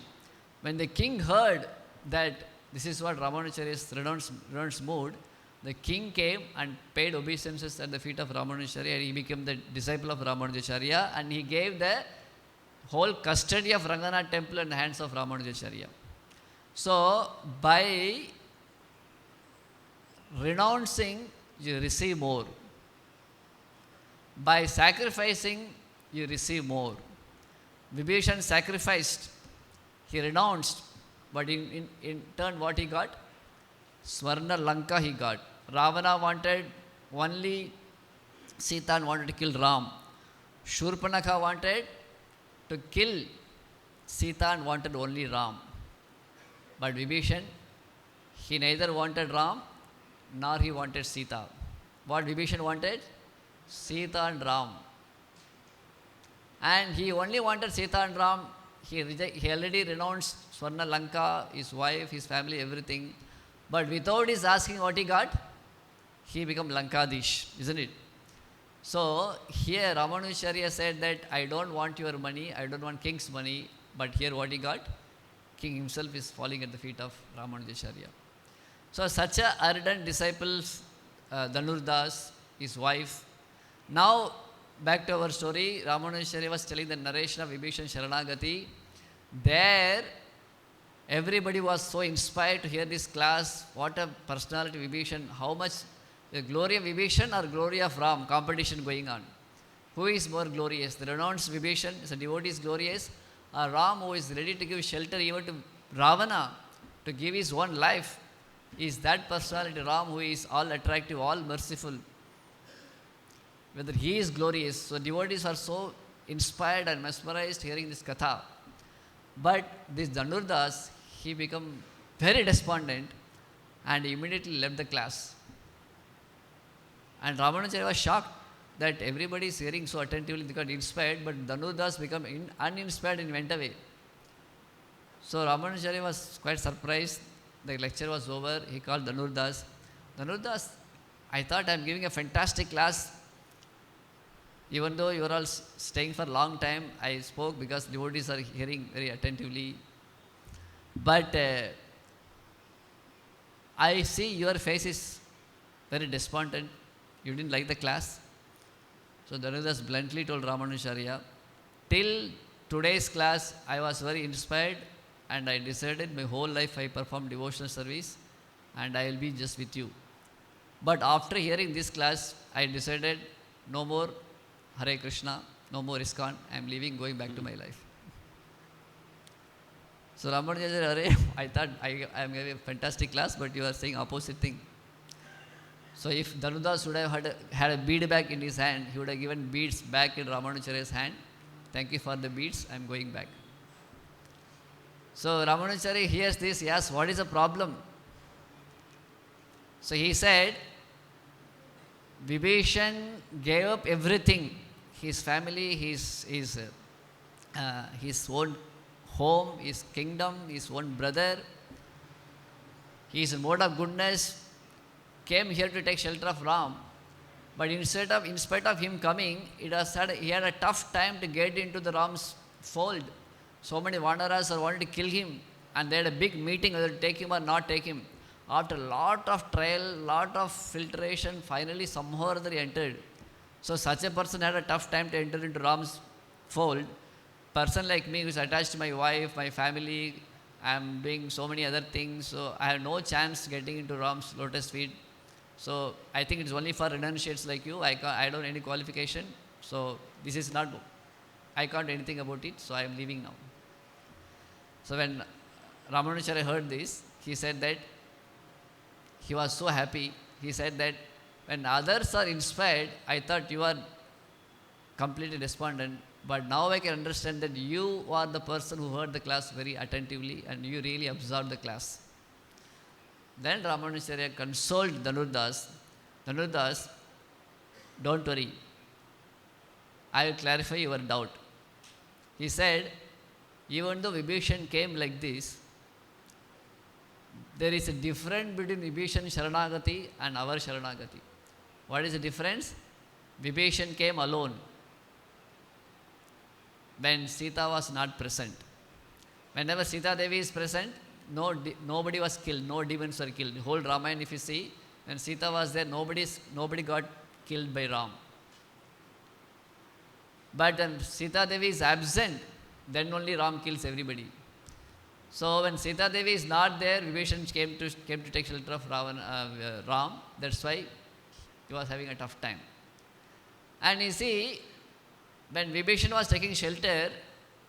When the king heard that this is what Ramanujacharya's renounced mood, the king came and paid obeisances at the feet of Ramanujacharya, and he became the disciple of Ramanujacharya, and he gave the whole custody of Ranganath temple in the hands of Ramanujacharya. So by renouncing, you receive more. By sacrificing, you receive more. Vibhishan sacrificed, he renounced, but in turn what he got? Swarna Lanka he got. Ravana wanted only Sita and wanted to kill Ram. Shurpanakha wanted to kill Sita and wanted only Ram. But Vibhishan, he neither wanted Ram nor he wanted Sita. What Vibhishan wanted? Sita and Ram. And he only wanted Sita and Ram. He already renounced Swarna Lanka, his wife, his family, everything. But without his asking what he got, he became Lankadish, isn't it? So here Ramanujacharya said that I don't want your money, I don't want king's money, but here what he got? King himself is falling at the feet of Ramanujacharya. So such a ardent disciple, Dhanurdas, his wife. Now back to our story, Ramanujacharya was telling the narration of Vibhishan Sharanagati. There everybody was so inspired to hear this class. What a personality Vibhishan, how much the glory of Vibhishan or glory of Ram, competition going on. Who is more glorious? The renounced Vibhishan, the devotee is glorious, or Ram who is ready to give shelter even to Ravana, to give his own life? Is that personality Ram who is all attractive, all merciful? Whether he is glorious. So devotees are so inspired and mesmerized hearing this katha. But this Dhanurdas, he became very despondent and immediately left the class. And Ramanujacharya was shocked that everybody is hearing so attentively, they got inspired, but Dhanurdas became uninspired and went away. So Ramanujacharya was quite surprised. The lecture was over. He called Dhanurdas. Dhanurdas, I thought I am giving a fantastic class. Even though you are all staying for a long time, I spoke because devotees are hearing very attentively. But I see your face is very despondent. You didn't like the class. So Dhanurdas bluntly told Ramanujacharya, till today's class, I was very inspired and I decided my whole life I perform devotional service and I will be just with you. But after hearing this class, I decided no more Hare Krishna, no more ISKCON, I am leaving, going back to my life. So Ramanujacharya, I thought I am giving a fantastic class, but you are saying opposite thing. So if Dhanurdas would have had a bead bag in his hand, he would have given beads back in Ramanujacharya's hand. Thank you for the beads, I am going back. So Ramanujacharya hears this, he asks, what is the problem? So he said, Vibhishan gave up everything, his family, his own home, his kingdom, his own brother, his mode of goodness, came here to take shelter of Ram. But in spite of him coming, he had a tough time to get into the Ram's fold. So many Vanaras wanted to kill him, and they had a big meeting whether to take him or not take him. After a lot of trial, lot of filtration, finally somehow or other he entered. So such a person had a tough time to enter into Ram's fold. Person like me who is attached to my wife, my family, I am doing so many other things, so I have no chance getting into Ram's lotus feet. So I think it's only for renunciates like you. I don't have any qualification. So this is not, I can't do anything about it, so I am leaving now. So when Ramanujacharya heard this, he said that he was so happy. He said that when others are inspired, I thought you are completely despondent, but now I can understand that you are the person who heard the class very attentively and you really absorbed the class. Then Ramanujacharya consoled Dhanurdas. Dhanurdas, don't worry, I will clarify your doubt. He said, even though Vibhishan came like this, there is a difference between Vibhishan Sharanagati and our Sharanagati. What is the difference? Vibhishan came alone when Sita was not present. Whenever Sita Devi is present, nobody was killed, no demons were killed. The whole Ramayana, if you see, when Sita was there, nobody got killed by Ram. But when Sita Devi is absent, then only Ram kills everybody. So when Sita Devi is not there, Vibhishan came to take shelter of Ram. That's why he was having a tough time. And you see, when Vibhishan was taking shelter,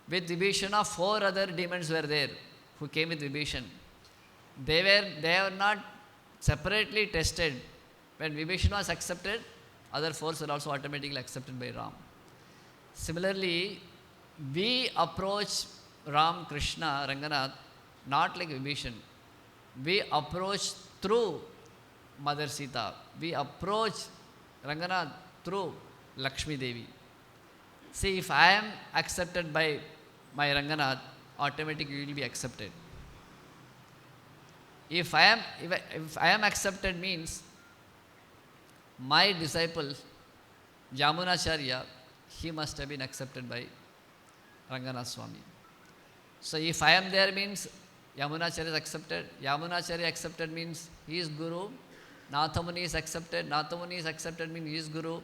with Vibhishana, 4 other demons were there who came with Vibhishan. They were not separately tested. When Vibhishan was accepted, other 4 were also automatically accepted by Ram. Similarly, we approach Ram, Krishna, Ranganath not like Vibhishan. We approach through Mother Sita. We approach Ranganath through Lakshmi Devi. See, if I am accepted by my Ranganath, automatically you will be accepted. If I am accepted means my disciple Yamunacharya, he must have been accepted by Ranganath Swami. So if I am there means Yamunacharya is accepted. Yamunacharya accepted means he is Guru. Nathamuni is accepted. Nathamuni is accepted means he is Guru.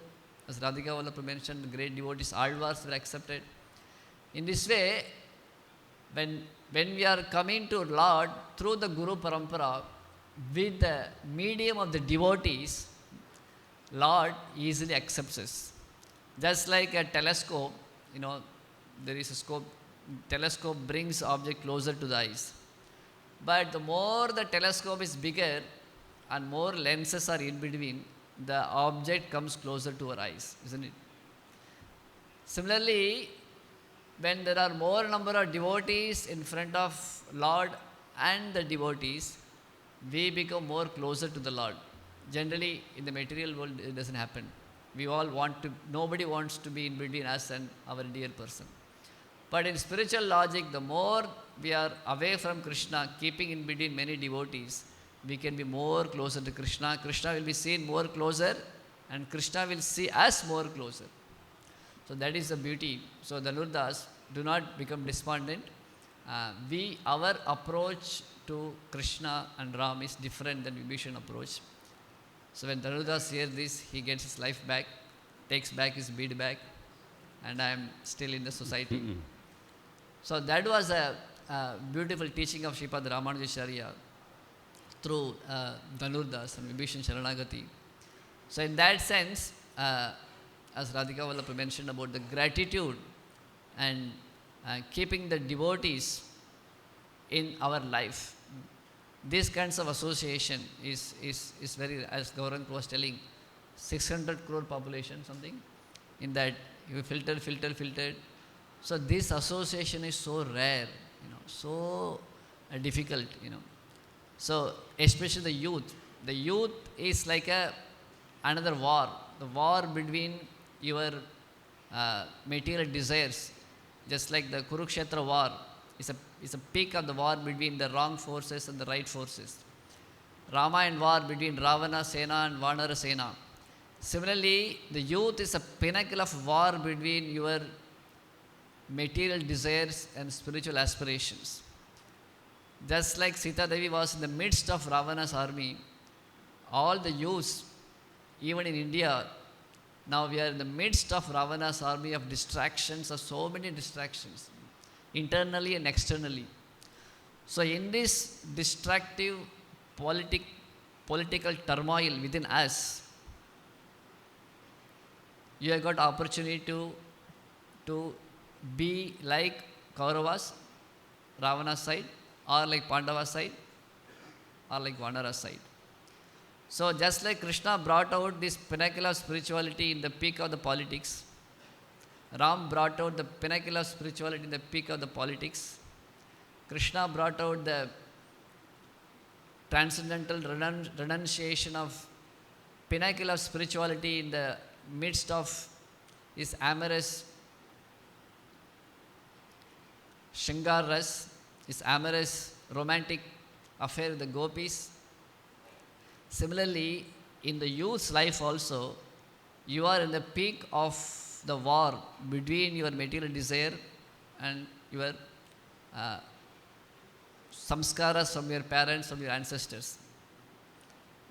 As Radhika Vallabha mentioned, the great devotees, Alvars were accepted. In this way, when we are coming to Lord through the Guru Parampara, with the medium of the devotees, Lord easily accepts us. Just like a telescope, there is a scope. Telescope brings object closer to the eyes. But the more the telescope is bigger and more lenses are in between, the object comes closer to our eyes, isn't it? Similarly, when there are more number of devotees in front of Lord and the devotees, we become more closer to the Lord. Generally, in the material world, it doesn't happen. Nobody wants to be in between us and our dear person. But in spiritual logic, the more we are away from Krishna, keeping in between many devotees, we can be more closer to Krishna. Krishna will be seen more closer, and Krishna will see us more closer. So that is the beauty. So Dhanurdas, do not become despondent. Our approach to Krishna and Ram is different than Vibhishan approach. So when Dhanurdas hears this, he gets his life back, takes back his bead back, and I am still in the society. So that was a beautiful teaching of Sripad Ramanujacharya through Dhanurdas and Vibhishan Sharanagati. So in that sense, as Radhika Vallabha mentioned about the gratitude and keeping the devotees in our life, these kinds of association is very, as Gaurang was telling, 600 crore population, something, in that you filtered. So this association is so rare, so difficult, So especially the youth is like a another war, the war between your material desires, just like the Kurukshetra war is a peak of the war between the wrong forces and the right forces. Ramayana war between Ravana Sena and Vanara Sena. Similarly, the youth is a pinnacle of war between your material desires and spiritual aspirations. Just like Sita Devi was in the midst of Ravana's army, all the youths, even in India, now we are in the midst of Ravana's army of distractions, of so many distractions, internally and externally. So in this distractive political turmoil within us, you have got opportunity to be like Kauravas, Ravana's side, or like Pandava's side, or like Vanara's side. So just like Krishna brought out this pinnacle of spirituality in the peak of the politics, Ram brought out the pinnacle of spirituality in the peak of the politics, Krishna brought out the transcendental renunciation of pinnacle of spirituality in the midst of his amorous Shingar Ras, his amorous romantic affair with the gopis. Similarly, in the youth's life also, you are in the peak of the war between your material desire and your samskaras from your parents, from your ancestors.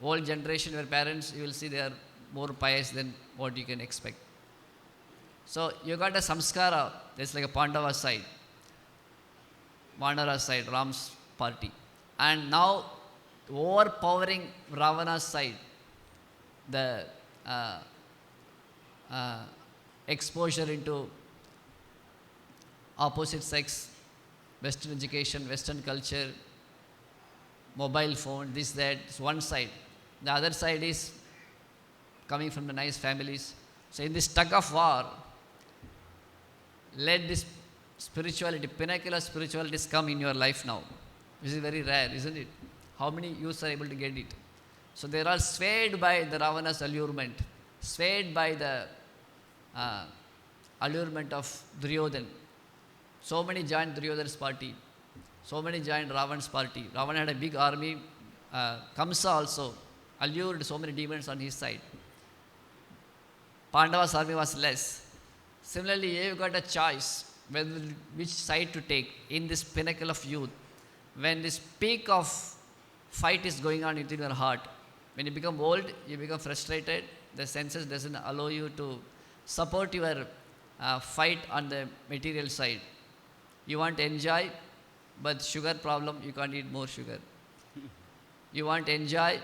Old generation, your parents, you will see they are more pious than what you can expect. So you got a samskara, that's like a Pandava side, Vanara side, Ram's party. And now overpowering Ravana's side, the exposure into opposite sex, Western education, Western culture, mobile phone, this, that, is one side. The other side is coming from the nice families. So in this tug of war, let this spirituality, pinnacle of spirituality come in your life now. This is very rare, isn't it? How many youths are able to get it? So they are all swayed by the Ravana's allurement, swayed by the allurement of Duryodhan. So many joined Duryodhan's party, so many joined Ravan's party. Ravana had a big army. Kamsa also allured so many demons on his side. Pandava's army was less. Similarly, you got a choice whether which side to take in this pinnacle of youth. When this peak of fight is going on within your heart, when you become old, you become frustrated, the senses doesn't allow you to support your fight on the material side. You want to enjoy, but sugar problem, you can't eat more sugar. You want to enjoy,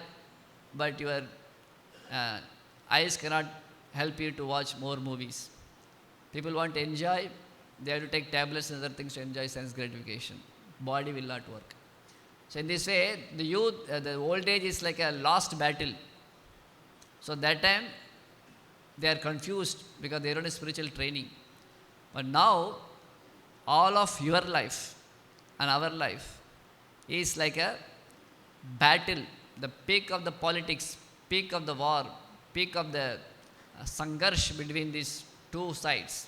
but your eyes cannot help you to watch more movies. People want to enjoy, they have to take tablets and other things to enjoy sense gratification. Body will not work. So in this way, the youth, the old age is like a lost battle. So that time, they are confused because they don't have spiritual training. But now, all of your life and our life is like a battle, the peak of the politics, peak of the war, peak of the sangarsh between these two sides.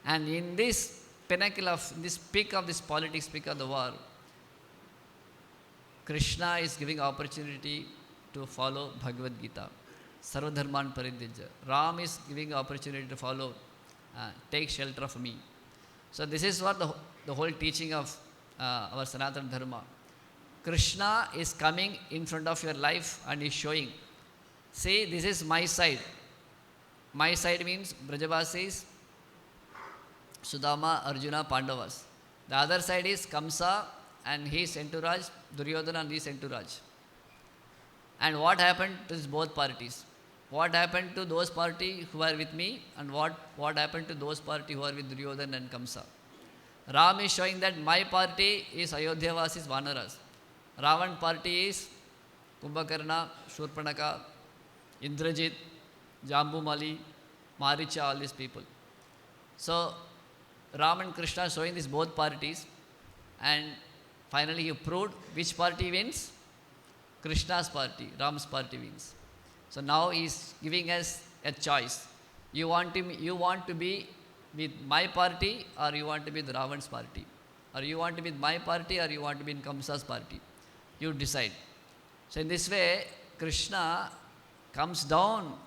And in this pinnacle of, this peak of this politics, peak of the war, Krishna is giving opportunity to follow Bhagavad Gita. Sarvadharman Paridhyajya. Ram is giving opportunity to follow, take shelter of me. So this is what the whole teaching of our Sanatana Dharma. Krishna is coming in front of your life and is showing, see, this is my side. My side means Brajavasis, Sudama, Arjuna, Pandavas. The other side is Kamsa and his entourage, Duryodhana and his entourage. And what happened to both parties? What happened to those parties who are with me, and what happened to those parties who are with Duryodhana and Kamsa? Ram is showing that my party is Ayodhyavasis, Vanaras. Ravan party is Kumbhakarna, Shurpanaka, Indrajit, Jambumali, Maricha, all these people. So Ram and Krishna are showing these both parties, and finally he proved which party wins. Krishna's party, Ram's party wins. So now he's giving us a choice. You want to be with my party, or you want to be with Ravan's party? Or you want to be with my party, or you want to be in Kamsa's party? You decide. So in this way, Krishna comes down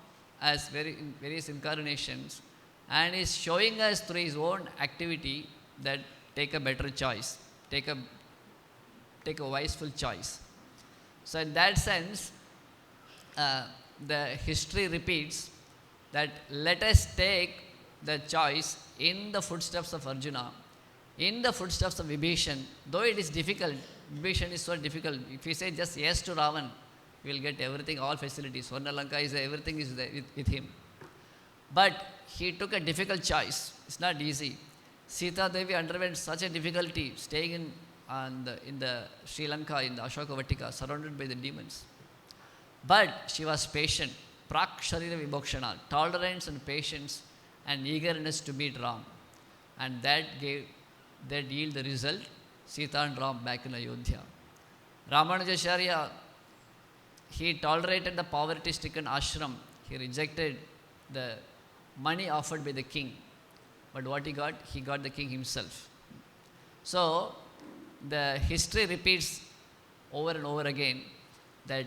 as in various incarnations and is showing us through his own activity that take a better choice, take a wiseful choice. So in that sense, the history repeats that let us take the choice in the footsteps of Arjuna, in the footsteps of Vibhishan. Though it is difficult, Vibhishan is so difficult. If we say just yes to Ravan, we will get everything, all facilities. Swarnalanka is there, everything is there with him. But he took a difficult choice. It's not easy. Sita Devi underwent such a difficulty staying in the Sri Lanka, in the Ashoka Vatika, surrounded by the demons. But she was patient. Prak Sharira Vibhokshana, tolerance and patience and eagerness to meet Ram. And that yield the result, Sita and Ram back in Ayodhya. Ramanujacharya, he tolerated the poverty-stricken ashram. He rejected the money offered by the king. But what he got? He got the king himself. So, the history repeats over and over again that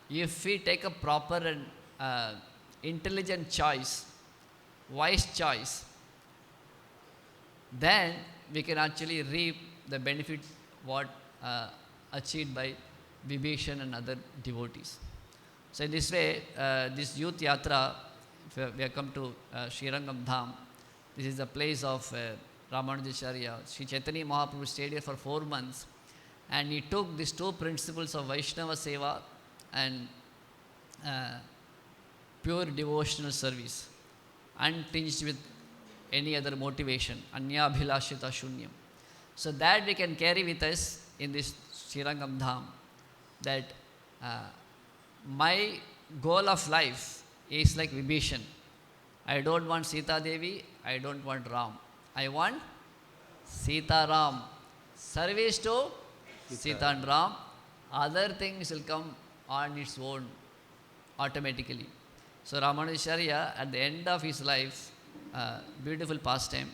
if we take a proper and intelligent choice, wise choice, then we can actually reap the benefit what achieved by Vibhishan and other devotees. So in this way, this youth yatra, we have come to Srirangam Dham. This is the place of Ramanujacharya. Sri Chaitanya Mahaprabhu stayed here for 4 months, and he took these two principles of Vaishnava Seva and pure devotional service, untinged with any other motivation, anya bhilashita shunyam. So that we can carry with us in this Srirangam Dham, that my goal of life is like Vibhishan. I don't want Sita Devi, I don't want Ram. I want Sita Ram. Service to Sita and Ram. Other things will come on its own automatically. So Ramanujacharya, at the end of his life, beautiful pastime,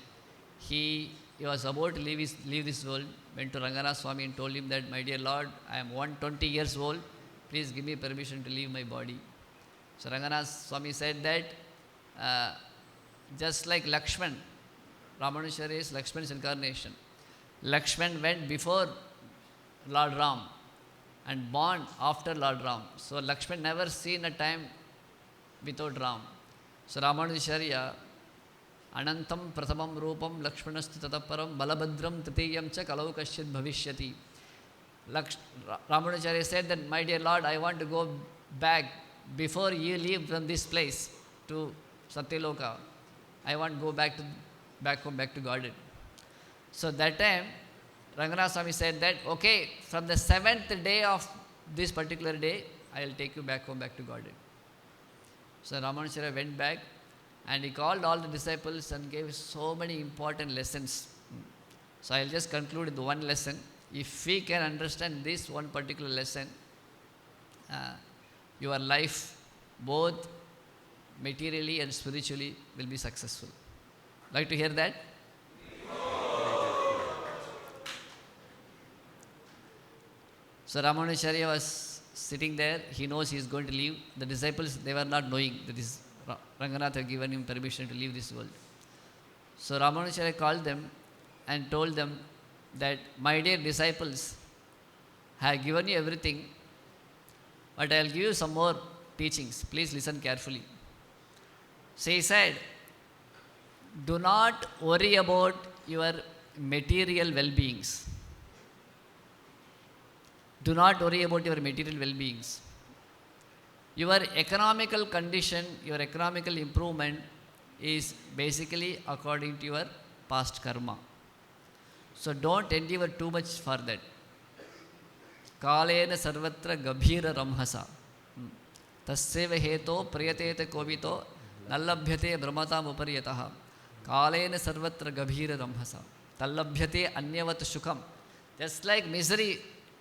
he was about to leave this world, went to Ranganath Swami and told him that, my dear Lord, I am 120 years old, please give me permission to leave my body. So Ranganath Swami said that just like Lakshman, Ramanujacharya is Lakshman's incarnation. Lakshman went before Lord Ram and born after Lord Ram. So Lakshman never seen a time without Ram. So Ramanujacharya, Anantam Prathamam Rupam Lakshmanastu Tataparam Balabhadram Tatiyam Cha Kalau Kasyat Bhavishyati. Ramanujacharya said that, my dear Lord, I want to go back before you leave from this place to Satyaloka. I want to go back home, back to Godhead. So that time, Ranganath Swami said that, okay, from the 7th day of this particular day, I will take you back home, back to Godhead. So Ramanujacharya went back and he called all the disciples and gave so many important lessons. So I will just conclude with one lesson. If we can understand this one particular lesson, your life, both materially and spiritually, will be successful. Like to hear that? So Ramanujacharya was sitting there. He knows he is going to leave. The disciples, they were not knowing that this Ranganath had given him permission to leave this world. So Ramanujacharya called them and told them that, my dear disciples, I have given you everything, but I will give you some more teachings. Please listen carefully. So he said, do not worry about your material well-beings. Do not worry about your material well-beings. Your economical condition, your economical improvement is basically according to your past karma. So don't endeavor too much for that. Kalena sarvatra gabhira ramhasa. Tasyeva heto priyatete kovito nallabhyate brahmatam upariyataha. Kalena sarvatra gabhira ramhasa. Tallabhyate anyavat shukam. Just like misery,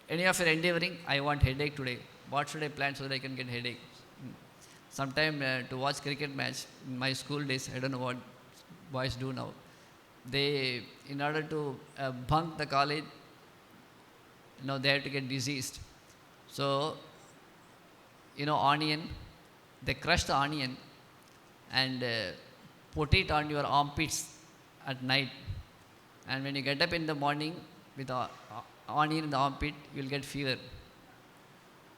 any of you are endeavoring, I want headache today. What should I plan so that I can get headache? sometime to watch cricket match in my school days. I don't know what boys do now. They, in order to bunk the college, they have to get diseased. So, onion, they crush the onion and put it on your armpits at night. And when you get up in the morning with onion in the armpit, you will get fever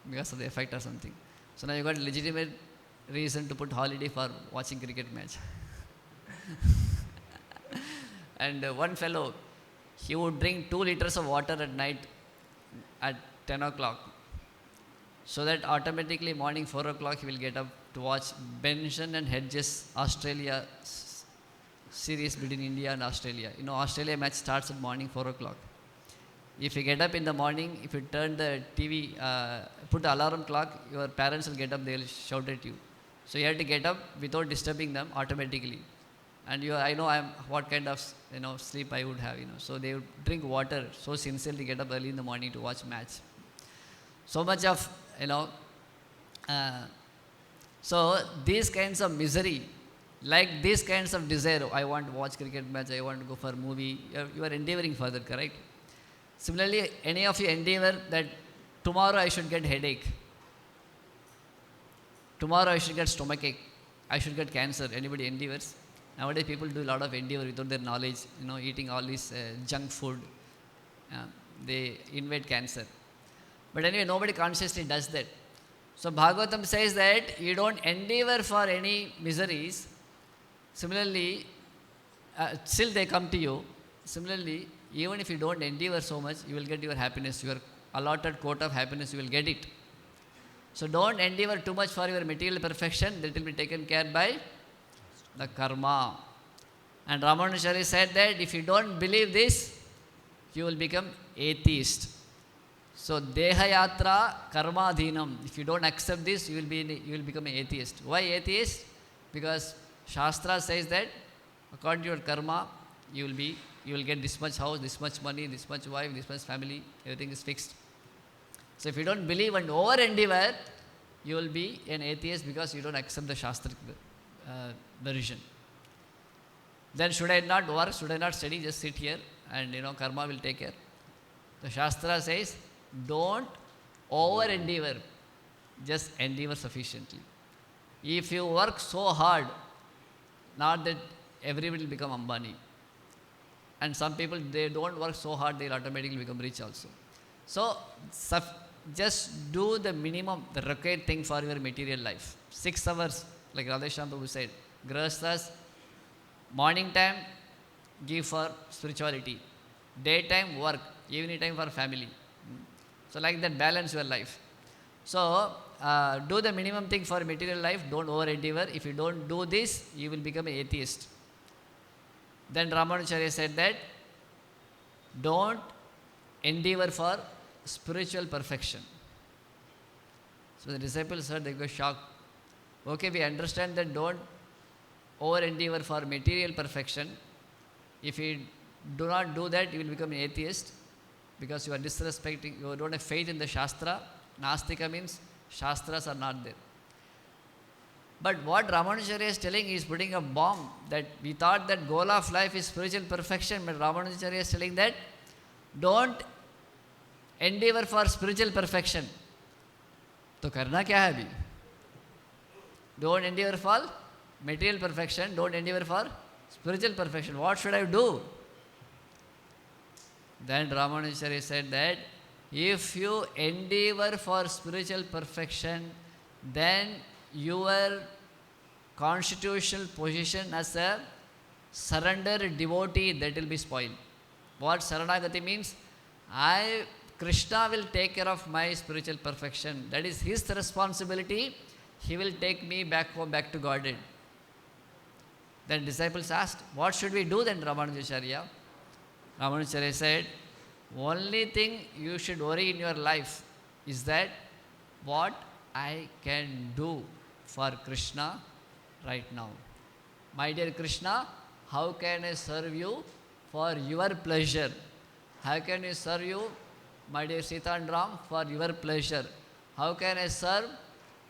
because of the effect or something. So now you got legitimate reason to put holiday for watching cricket match. And one fellow, he would drink 2 liters of water at night at 10 o'clock. So that automatically morning 4 o'clock he will get up to watch Benson and Hedges Australia series between India and Australia. Australia match starts at morning 4 o'clock. If you get up in the morning, if you turn the TV, put the alarm clock, your parents will get up, they will shout at you. So you have to get up without disturbing them automatically. And I know what kind of sleep I would have. So they would drink water so sincerely, get up early in the morning to watch match. So much of so these kinds of misery, like these kinds of desire. I want to watch cricket match. I want to go for a movie. You are endeavoring further, correct? Similarly, any of you endeavor that tomorrow I should get headache. Tomorrow I should get stomachache. I should get cancer. Anybody endeavors? Nowadays people do a lot of endeavor without their knowledge, eating all this junk food. They invade cancer. But anyway, nobody consciously does that. So Bhagavatam says that you don't endeavor for any miseries. Similarly, still they come to you. Similarly, even if you don't endeavor so much, you will get your happiness. Your allotted quota of happiness, you will get it. So don't endeavor too much for your material perfection. That will be taken care by the karma. And Ramanujacharya said that if you don't believe this, you will become atheist. So Deha Yatra Karma Dhinam. If you don't accept this, you will become an atheist. Why atheist? Because Shastra says that according to your karma, you will get this much house, this much money, this much wife, this much family. Everything is fixed. So if you don't believe and over endeavor, you will be an atheist because you don't accept the Shastric version. Then should I not work? Should I not study? Just sit here and karma will take care. The Shastra says, don't over endeavor, just endeavor sufficiently. If you work so hard, not that everybody will become Ambani. And some people, they don't work so hard, they will automatically become rich also. So just do the minimum, the required thing for your material life. 6 hours, like Radheshyam Prabhu said, Grahasthas, morning time, give for spirituality. Daytime, work. Evening time for family. So like that, balance your life. So do the minimum thing for material life. Don't over endeavor. If you don't do this, you will become an atheist. Then Ramanujacharya said that don't endeavor for spiritual perfection. So the disciples heard, they got shocked. Okay, we understand that don't over endeavor for material perfection. If you do not do that, you will become an atheist because you are disrespecting, you don't have faith in the Shastra. Nastika means Shastras are not there. But what Ramanujacharya is telling, he is putting a bomb that we thought that goal of life is spiritual perfection, but Ramanujacharya is telling that don't endeavor for spiritual perfection. तो करना क्या है अभी? Don't endeavor for material perfection. Don't endeavor for spiritual perfection. What should I do? Then Ramanujacharya said that if you endeavor for spiritual perfection, then your constitutional position as a surrendered devotee, that will be spoiled. What Saranagati means? Krishna will take care of my spiritual perfection. That is his responsibility. He will take me back home, back to Godhead. Then disciples asked, what should we do then, Ramanujacharya? Ramanujacharya said, only thing you should worry in your life is that what I can do for Krishna right now. My dear Krishna, how can I serve you for your pleasure? How can I serve you, my dear Sita and Ram, for your pleasure? How can I serve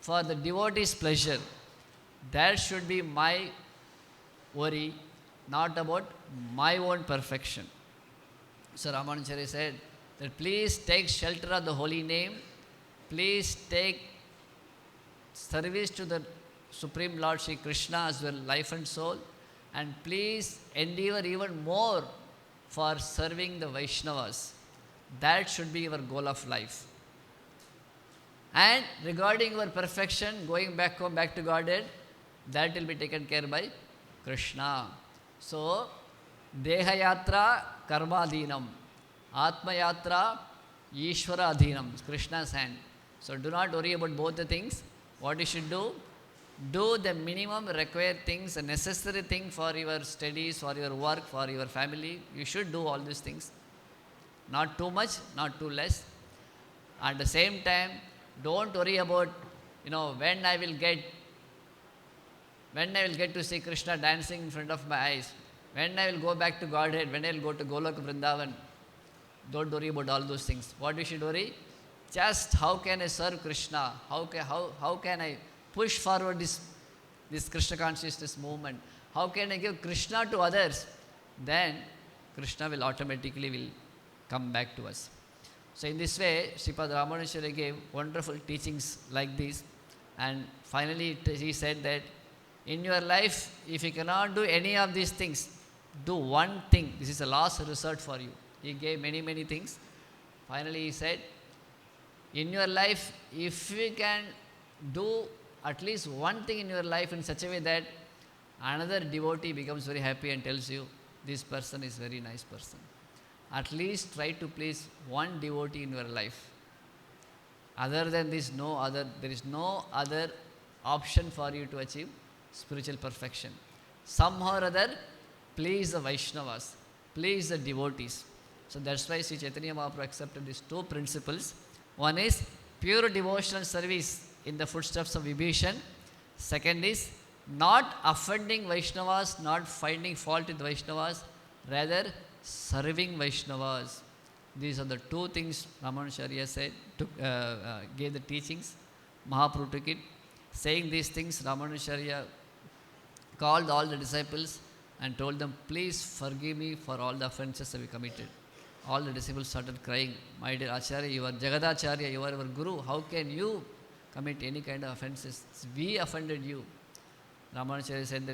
for the devotee's pleasure? That should be my worry, not about my own perfection. So Ramanujacharya said that please take shelter of the holy name, please take service to the Supreme Lord Sri Krishna as well, life and soul, and please endeavor even more for serving the Vaishnavas. That should be your goal of life. And regarding your perfection, going back home, back to Godhead, that will be taken care by Krishna. So, Deha Yatra Karma Adhinam, Atma Yatra Ishvara Adhinam, Krishna's hand. So, do not worry about both the things. What you should do the minimum required things, a necessary thing for your studies, for your work, for your family. You should do all these things. Not too much, not too less. At the same time, don't worry about, when I will get to see Krishna dancing in front of my eyes, when I will go back to Godhead, when I will go to Golok Vrindavan. Don't worry about all those things. What you should worry? Just how can I serve Krishna? How can I push forward this Krishna consciousness movement? How can I give Krishna to others? Then Krishna will automatically come back to us. So in this way, Sripad Ramanuja gave wonderful teachings like this. And finally he said that in your life, if you cannot do any of these things, do one thing. This is the last resort for you. He gave many things. Finally he said, in your life, if you can do at least one thing in your life in such a way that another devotee becomes very happy and tells you, this person is very nice person. At least try to please one devotee in your life. Other than this, there is no other option for you to achieve spiritual perfection. Somehow or other, please the Vaishnavas, please the devotees. So that's why Sri Chaitanya Mahaprabhu accepted these two principles. One is pure devotional service in the footsteps of Vibhishan. Second is not offending Vaishnavas, not finding fault with Vaishnavas, rather serving Vaishnavas. These are the two things Ramanujacharya said, gave the teachings. Mahaprabhu took it. Saying these things, Ramanujacharya called all the disciples and told them, please forgive me for all the offenses that we committed. All the disciples started crying, my dear Acharya, you are Jagadacharya, you are our Guru. How can you commit any kind of offenses? We offended you. Ramanujacharya said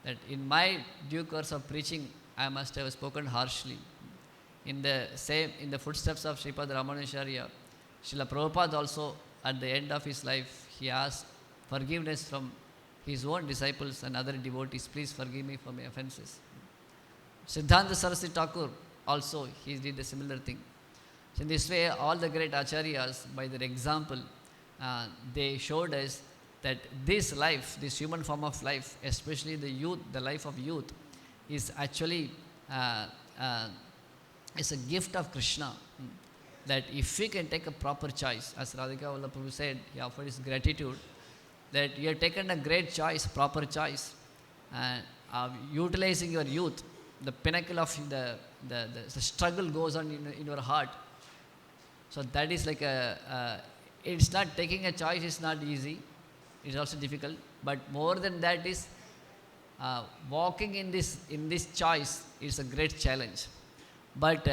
that in my due course of preaching, I must have spoken harshly. In the footsteps of Sripad Ramanujacharya, Srila Prabhupada also, at the end of his life, he asked forgiveness from his own disciples and other devotees. Please forgive me for my offenses. Siddhanta Saraswati Thakur also, he did a similar thing. So in this way, all the great acharyas, by their example, they showed us that this life, this human form of life, especially the youth, the life of youth, is actually it's a gift of Krishna. That if we can take a proper choice, as Radhika Vallabha said, he offered his gratitude, that you have taken a great choice, proper choice, and utilizing your youth, the pinnacle of the struggle goes on in your heart. So that is like it's not taking a choice, it's not easy, it's also difficult, but more than that is walking in this choice is a great challenge. But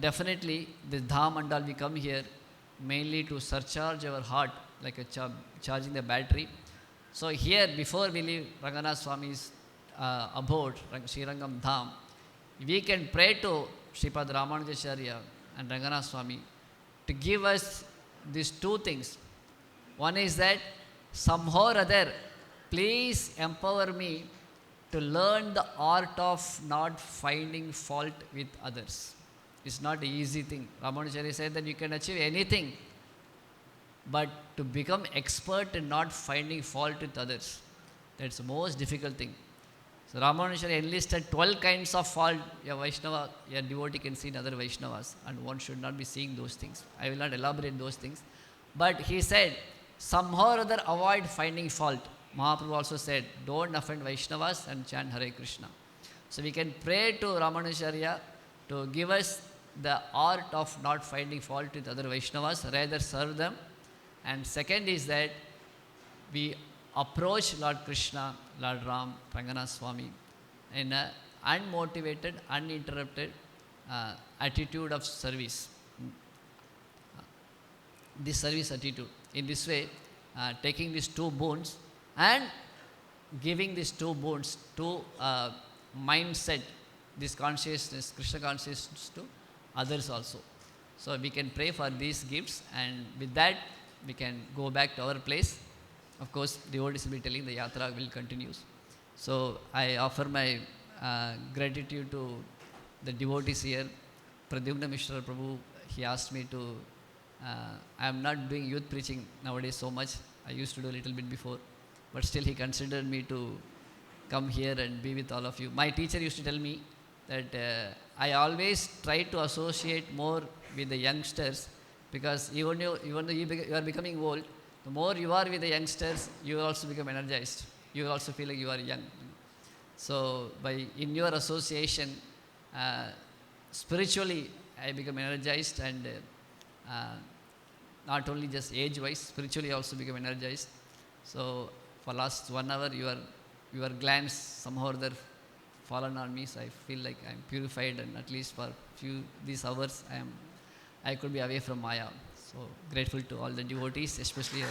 definitely the Dham and all, we come here mainly to surcharge our heart, like a charging the battery. So here, before we leave Ranganath Swami's abode, Srirangam Dham, we can pray to Sripad Ramanujacharya and Ranganath Swami to give us these two things. One is that somehow or other, please empower me to learn the art of not finding fault with others. It's not an easy thing. Ramanujacharya said that you can achieve anything, but to become expert in not finding fault with others, that's the most difficult thing. So Ramanujacharya enlisted 12 kinds of fault a Vaishnava, a devotee can see in other Vaishnavas, and one should not be seeing those things. I will not elaborate those things. But he said, somehow or other avoid finding fault. Mahaprabhu also said, don't offend Vaishnavas and chant Hare Krishna. So we can pray to Ramanujacharya to give us the art of not finding fault with other Vaishnavas, rather serve them. And second is that we approach Lord Krishna, Lord Ram, Rangana Swami in an unmotivated, uninterrupted attitude of service. This service attitude. In this way, taking these two boons and giving these two boons to mindset, this consciousness, Krishna consciousness to others also. So we can pray for these gifts, and with that we can go back to our place. Of course, devotees will be telling the yatra will continue. So I offer my gratitude to the devotees here. Pradyumna Mishra Prabhu, he asked me to, I am not doing youth preaching nowadays so much. I used to do a little bit before, but still he considered me to come here and be with all of you. My teacher used to tell me that I always try to associate more with the youngsters, because even though you are becoming old, the more you are with the youngsters, you will also become energized. You will also feel like you are young. So in your association, spiritually I become energized, and not only just age-wise, spiritually also become energized. So for last 1 hour, your glance somehow or other fallen on me, so I feel like I'm purified, and at least for these hours I could be away from Maya. So grateful to all the devotees, especially